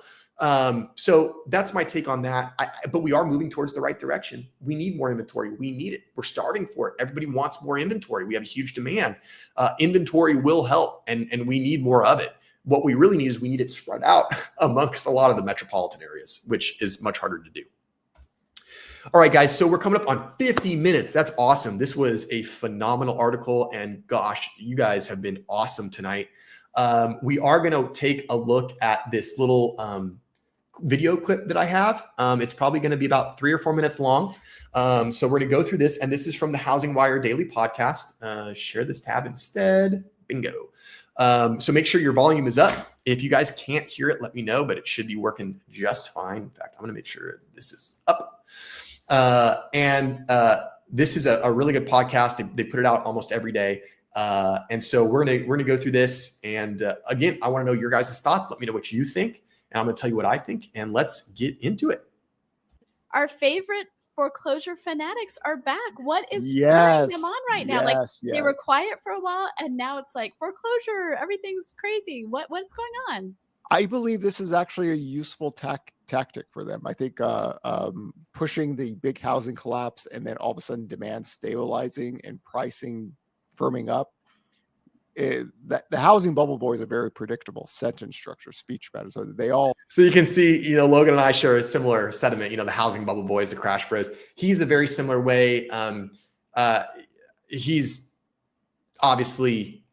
So that's my take on that. But we are moving towards the right direction. We need more inventory. We need it. We're starting for it. Everybody wants more inventory. We have a huge demand. Inventory will help, and we need more of it. What we really need is we need it spread out amongst a lot of the metropolitan areas, which is much harder to do. All right, guys. So we're coming up on 50 minutes. That's awesome. This was a phenomenal article. And gosh, you guys have been awesome tonight. We are going to take a look at this little video clip that I have. It's probably going to be about 3 or 4 minutes long. So we're going to go through this. And this is from the Housing Wire Daily Podcast. Share this tab instead. Bingo. So make sure your volume is up. If you guys can't hear it, let me know, but it should be working just fine. In fact, I'm going to make sure this is up. This is a really good podcast. They put it out almost every day. And so we're gonna go through this. And again, I want to know your guys' thoughts. Let me know what you think. And I'm going to tell you what I think. And let's get into it. Our favorite foreclosure fanatics are back. What is spurring them on right now? They were quiet for a while, and now it's like foreclosure. Everything's crazy. What's going on? I believe this is actually a useful tactic for them. I think pushing the big housing collapse and then all of a sudden demand stabilizing and pricing firming up. The housing bubble boys are very predictable sentence structure, speech patterns. So you can see, Logan and I share a similar sentiment. The housing bubble boys, the crash bros. He's a very similar way. He's obviously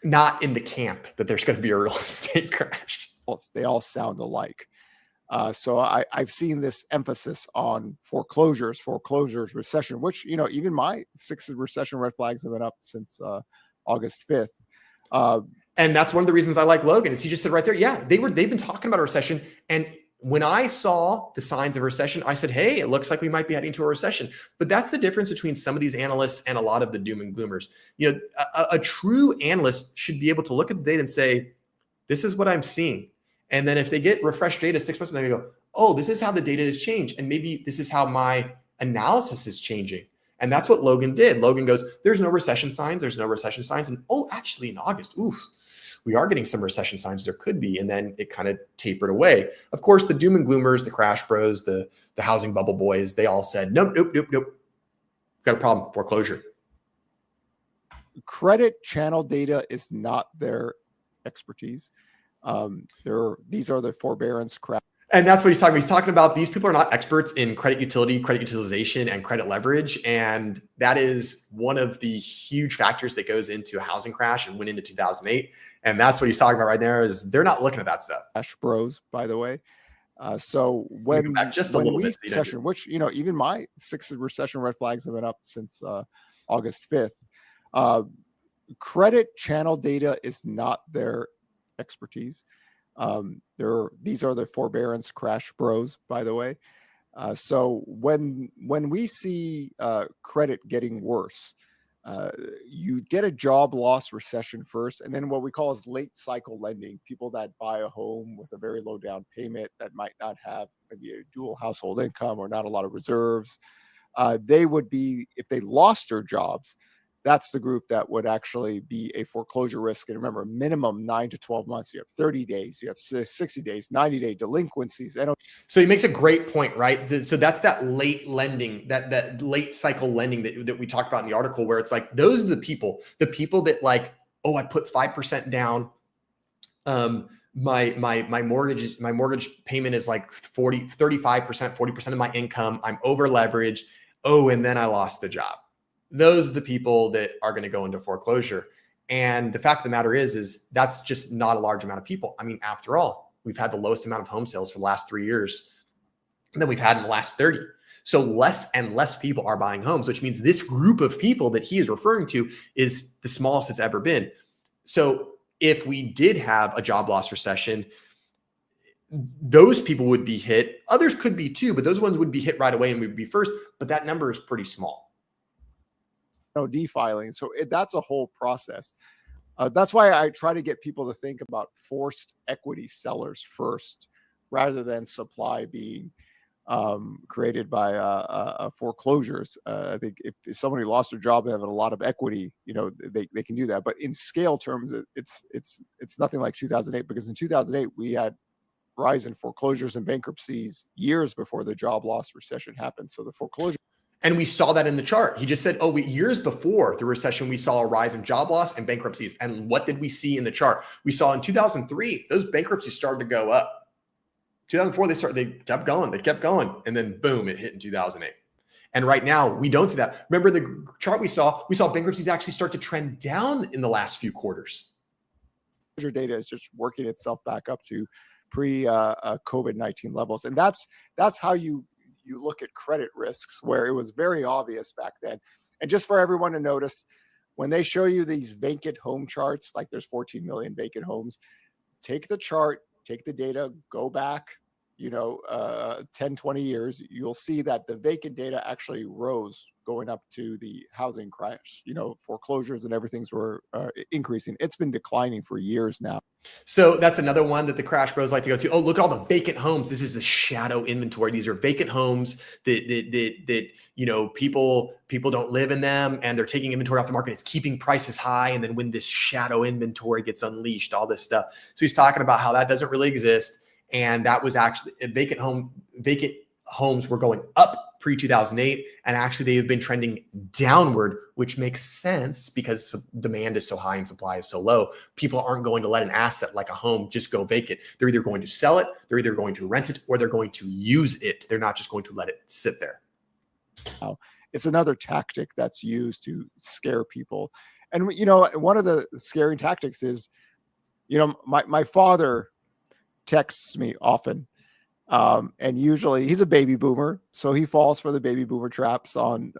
not in the camp that there's going to be a real estate crash. They all sound alike. So I've seen this emphasis on foreclosures, recession, which, even my 6 recession red flags have been up since August 5th. And that's one of the reasons I like Logan is he just said right there, yeah, they've been talking about a recession. And when I saw the signs of a recession, I said, hey, it looks like we might be heading to a recession. But that's the difference between some of these analysts and a lot of the doom and gloomers. A true analyst should be able to look at the data and say, this is what I'm seeing. And then if they get refreshed data 6 months, then they go, oh, this is how the data has changed. And maybe this is how my analysis is changing. And that's what Logan did. Logan goes, there's no recession signs. There's no recession signs. And actually in August, we are getting some recession signs. There could be. And then it kind of tapered away. Of course, the doom and gloomers, the crash bros, the housing bubble boys, they all said, nope. Got a problem, foreclosure. Credit channel data is not their expertise. These are the forbearance crash. And that's what he's talking about. He's talking about these people are not experts in credit utility, credit utilization, and credit leverage. And that is one of the huge factors that goes into a housing crash and went into 2008. And that's what he's talking about right there is they're not looking at that stuff. Crash bros, by the way. So when we recession, which, even my 6 recession red flags have been up since August 5th. Credit channel data is not their expertise. These are the forbearance crash bros, by the way. So when we see credit getting worse, you get a job loss recession first, and then what we call is late cycle lending. People that buy a home with a very low down payment that might not have maybe a dual household income or not a lot of reserves. They would be, if they lost their jobs, that's the group that would actually be a foreclosure risk. And remember, minimum 9 to 12 months. You have 30 days, you have 60 days, 90-day delinquencies. So he makes a great point, right? So that's that late lending, that late cycle lending that we talked about in the article, where it's like, those are the people that like, oh, I put 5% down. My mortgage payment is like 35%, 40% of my income. I'm over leveraged. Oh, and then I lost the job. Those are the people that are going to go into foreclosure. And the fact of the matter is that's just not a large amount of people. I mean, after all, we've had the lowest amount of home sales for the last 3 years than we've had in the last 30. So less and less people are buying homes, which means this group of people that he is referring to is the smallest it's ever been. So if we did have a job loss recession, those people would be hit. Others could be too, but those ones would be hit right away and we'd be first. But that number is pretty small. No defiling. So that's a whole process. That's why I try to get people to think about forced equity sellers first, rather than supply being created by foreclosures. I think if somebody lost their job and have a lot of equity, they can do that. But in scale terms, it's nothing like 2008, because in 2008 we had rise in foreclosures and bankruptcies years before the job loss recession happened. So the foreclosure. And we saw that in the chart. He just said, years before the recession, we saw a rise in job loss and bankruptcies. And what did we see in the chart? We saw in 2003, those bankruptcies started to go up. 2004, they kept going. And then boom, it hit in 2008. And right now we don't see that. Remember the chart we saw bankruptcies actually start to trend down in the last few quarters. Data is just working itself back up to pre-COVID-19 levels. And that's how you look at credit risks, where it was very obvious back then. And just for everyone to notice, when they show you these vacant home charts, like there's 14 million vacant homes, take the chart, take the data, go back, 10, 20 years, you'll see that the vacant data actually rose going up to the housing crash. Foreclosures and everything's were increasing. It's been declining for years now. So that's another one that the crash bros like to go to. Oh, look at all the vacant homes. This is the shadow inventory. These are vacant homes that people don't live in them, and they're taking inventory off the market. It's keeping prices high. And then when this shadow inventory gets unleashed, all this stuff. So he's talking about how that doesn't really exist. And that was actually vacant homes were going up pre-2008, and actually they have been trending downward, which makes sense because demand is so high and supply is so low. People aren't going to let an asset like a home just go vacant. They're either going to sell it, they're either going to rent it, or they're going to use it. They're not just going to let it sit there. It's another tactic that's used to scare people. And one of the scaring tactics is, my father texts me often. And usually he's a baby boomer, so he falls for the baby boomer traps on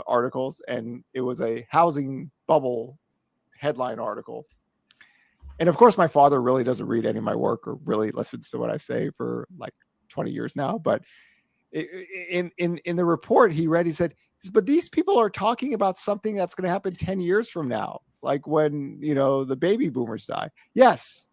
articles. And it was a housing bubble headline article. And of course, my father really doesn't read any of my work or really listens to what I say for like 20 years now. But in the report he read, he said, but these people are talking about something that's going to happen 10 years from now, like when, the baby boomers die. Yes.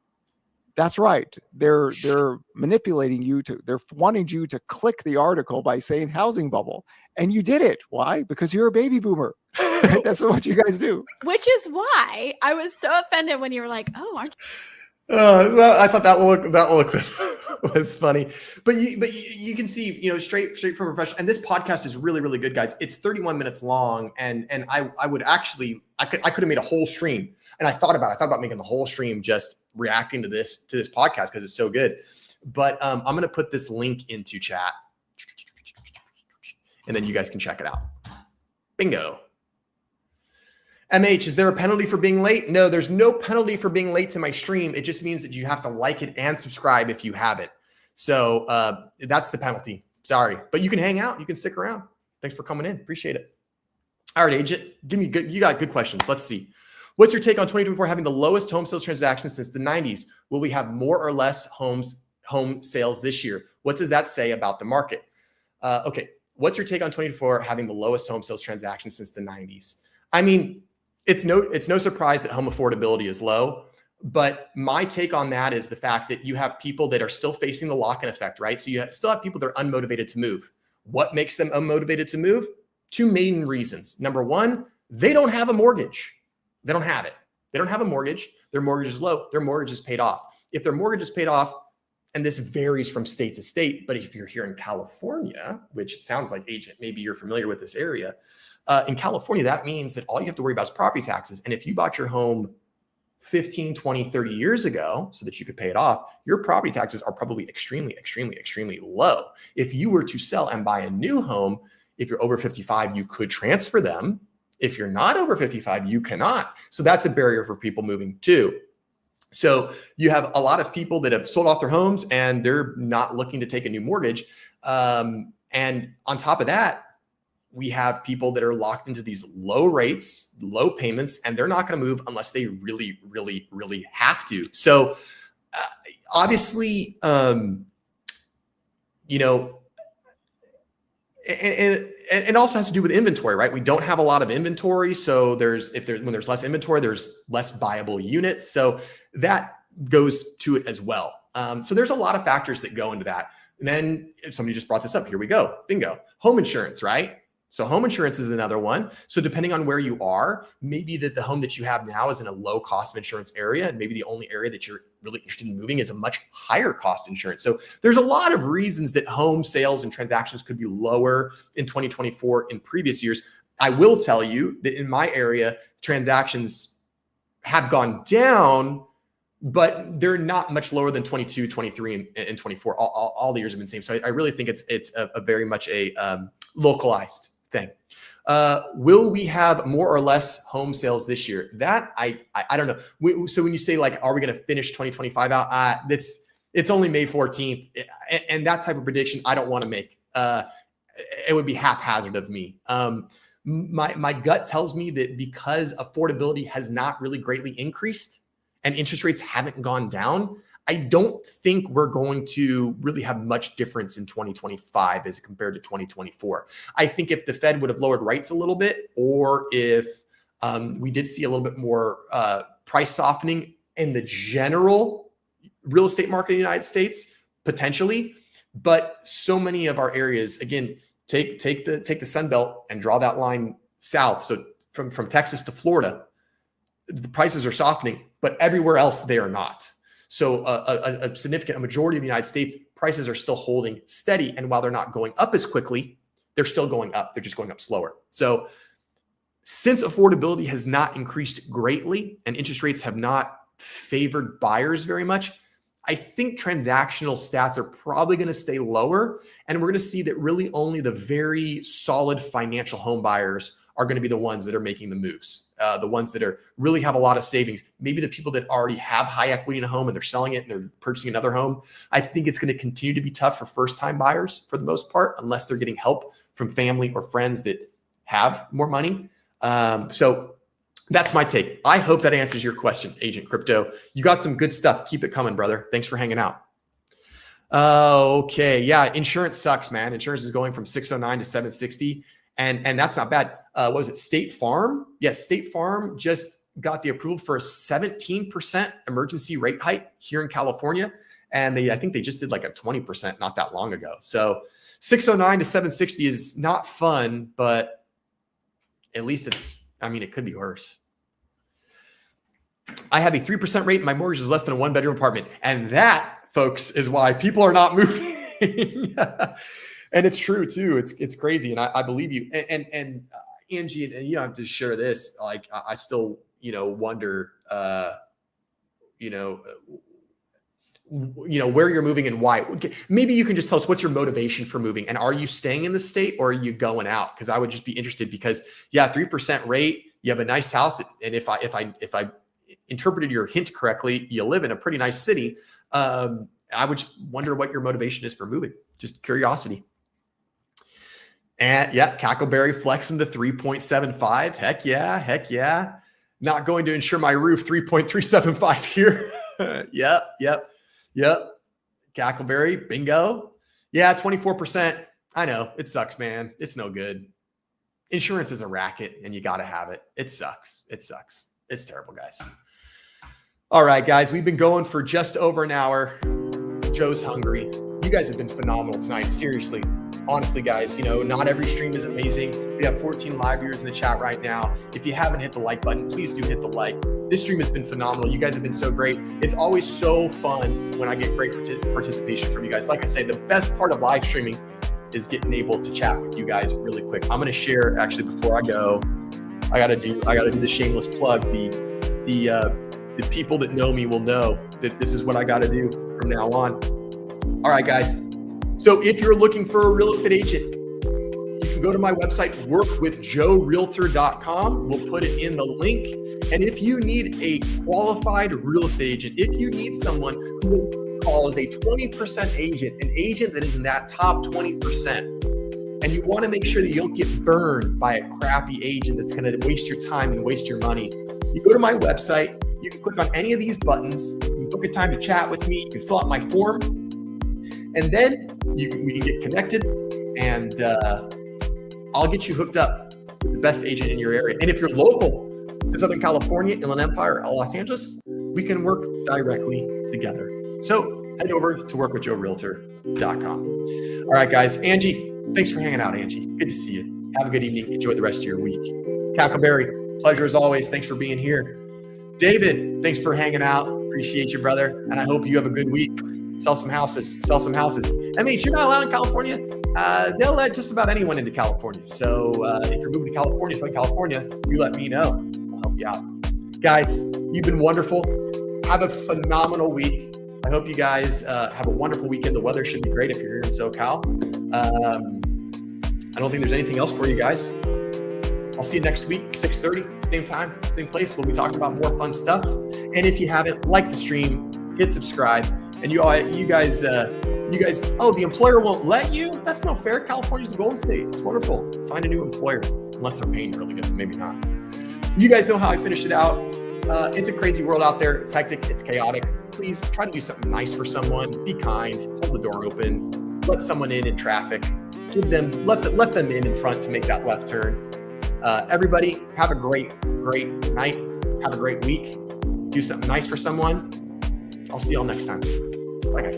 That's right. They're manipulating you they're wanting you to click the article by saying housing bubble. And you did it. Why? Because you're a baby boomer. That's what you guys do. Which is why I was so offended when you were like, oh, aren't I thought that look was funny, but you can see, straight from a professional. And this podcast is really, really good, guys. It's 31 minutes long, and I would actually, I could have made a whole stream, and I thought about making the whole stream just reacting to this podcast because it's so good. But I'm going to put this link into chat, and then you guys can check it out. Bingo. MH, is there a penalty for being late? No, there's no penalty for being late to my stream. It just means that you have to like it and subscribe if you haven't. So that's the penalty. Sorry, but you can hang out. You can stick around. Thanks for coming in. Appreciate it. All right, Agent, you got good questions. Let's see. What's your take on 2024 having the lowest home sales transactions since the 90s? Will we have more or less home sales this year? What does that say about the market? Okay, what's your take on 2024 having the lowest home sales transactions since the 90s? I mean, it's no surprise that home affordability is low, but my take on that is the fact that you have people that are still facing the lock-in effect, right? So you still have people that are unmotivated to move. What makes them unmotivated to move? Two main reasons. Number one, they don't have a mortgage. They don't have it. They don't have a mortgage. Their mortgage is low. Their mortgage is paid off. If their mortgage is paid off, and this varies from state to state, but if you're here in California, which it sounds like, Agent, maybe you're familiar with this area, in California, that means that all you have to worry about is property taxes. And if you bought your home 15, 20, 30 years ago so that you could pay it off, your property taxes are probably extremely, extremely, extremely low. If you were to sell and buy a new home, If you're over 55, you could transfer them. If you're not over 55, you cannot. So that's a barrier for people moving too. So you have a lot of people that have sold off their homes and they're not looking to take a new mortgage. And on top of that, we have people that are locked into these low rates, low payments, and they're not going to move unless they really, really, really have to. So obviously, you know, and it also has to do with inventory, right? We don't have a lot of inventory. So when there's less inventory, there's less viable units. So that goes to it as well. So there's a lot of factors that go into that. And then if somebody just brought this up, here we go. Bingo. Home insurance, right? So home insurance is another one. So depending on where you are, maybe that the home that you have now is in a low cost of insurance area. And maybe the only area that you're really interested in moving is a much higher cost insurance. So there's a lot of reasons that home sales and transactions could be lower in 2024 in previous years. I will tell you that in my area, transactions have gone down, but they're not much lower than 22, 23, and 24. All the years have been the same. So I really think it's a very much a localized thing. Will we have more or less home sales this year? That I don't know. So when you say like, are we going to finish 2025 out? It's only May 14th, and that type of prediction I don't want to make. It would be haphazard of me. My gut tells me that because affordability has not really greatly increased and interest rates haven't gone down, I don't think we're going to really have much difference in 2025 as compared to 2024. I think if the Fed would have lowered rates a little bit, or if we did see a little bit more price softening in the general real estate market in the United States, potentially. But so many of our areas, again, take the Sun Belt and draw that line south. So from Texas to Florida, the prices are softening, but everywhere else they are not. So a significant majority of the United States, prices are still holding steady. And while they're not going up as quickly, they're still going up. They're just going up slower. So since affordability has not increased greatly and interest rates have not favored buyers very much, I think transactional stats are probably going to stay lower. And we're going to see that really only the very solid financial home buyers are going to be the ones that are making the moves, the ones that are really have a lot of savings. Maybe the people that already have high equity in a home and they're selling it and they're purchasing another home. I think it's going to continue to be tough for first-time buyers for the most part, unless they're getting help from family or friends that have more money. So that's my take. I hope that answers your question, Agent Crypto. You got some good stuff. Keep it coming, brother. Thanks for hanging out. Okay. Yeah. Insurance sucks, man. Insurance is going from 609 to 760. And that's not bad. What was it? State Farm? Yes. State Farm just got the approval for a 17% emergency rate hike here in California. And I think they just did like a 20% not that long ago. So 609 to 760 is not fun, but at least it could be worse. I have a 3% rate and my mortgage is less than a 1-bedroom apartment. And that, folks, is why people are not moving. And it's true too. It's crazy. And I believe you. And Angie, and you don't have to share this. Like, I still, wonder, where you're moving and why. Maybe you can just tell us what's your motivation for moving, and are you staying in the state or are you going out? Because I would just be interested, because 3% rate, you have a nice house. And if I interpreted your hint correctly, you live in a pretty nice city. I would just wonder what your motivation is for moving. Just curiosity. And Cackleberry flexing the 3.75. Heck yeah. Not going to insure my roof. 3.375 here. Yep. Cackleberry, bingo. Yeah, 24%. I know, it sucks, man. It's no good. Insurance is a racket and you got to have it. It sucks. It's terrible, guys. All right, guys, we've been going for just over an hour. Joe's hungry. You guys have been phenomenal tonight. Seriously. Honestly, guys, not every stream is amazing. We have 14 live viewers in the chat right now. If you haven't hit the like button, please do hit the like. This stream has been phenomenal. You guys have been so great. It's always so fun when I get great participation from you guys. Like I say, the best part of live streaming is getting able to chat with you guys really quick. I'm going to share, actually, before I go, I got to do the shameless plug. The people that know me will know that this is what I got to do from now on. All right, guys. So if you're looking for a real estate agent, you can go to my website, workwithjoerealtor.com. We'll put it in the link. And if you need a qualified real estate agent, if you need someone who calls a 20% agent, an agent that is in that top 20%, and you want to make sure that you don't get burned by a crappy agent that's going to waste your time and waste your money, you go to my website, you can click on any of these buttons, you can book a time to chat with me, you can fill out my form, and then we can get connected, and I'll get you hooked up with the best agent in your area. And if you're local to Southern California, Inland Empire, or Los Angeles, we can work directly together. So head over to workwithjoerealtor.com. All right, guys. Angie, thanks for hanging out, Angie. Good to see you. Have a good evening. Enjoy the rest of your week. Cackleberry, pleasure as always. Thanks for being here. David, thanks for hanging out. Appreciate you, brother. And I hope you have a good week. Sell some houses. Sell some houses. I mean, if you're not allowed in California, they'll let just about anyone into California. So if you're moving to California, Southern California, you let me know. I'll help you out. Guys, you've been wonderful. Have a phenomenal week. I hope you guys have a wonderful weekend. The weather should be great if you're here in SoCal. I don't think there's anything else for you guys. I'll see you next week, 6:30, same time, same place. We'll be talking about more fun stuff. And if you haven't, like the stream, hit subscribe. And you guys, oh, the employer won't let you? That's no fair. California's the golden state. It's wonderful. Find a new employer, unless they're paying really good, maybe not. You guys know how I finish it out. It's a crazy world out there. It's hectic. It's chaotic. Please try to do something nice for someone. Be kind. Hold the door open. Let someone in traffic. Let them in front to make that left turn. Everybody, have a great night. Have a great week. Do something nice for someone. I'll see y'all next time. Bye, guys.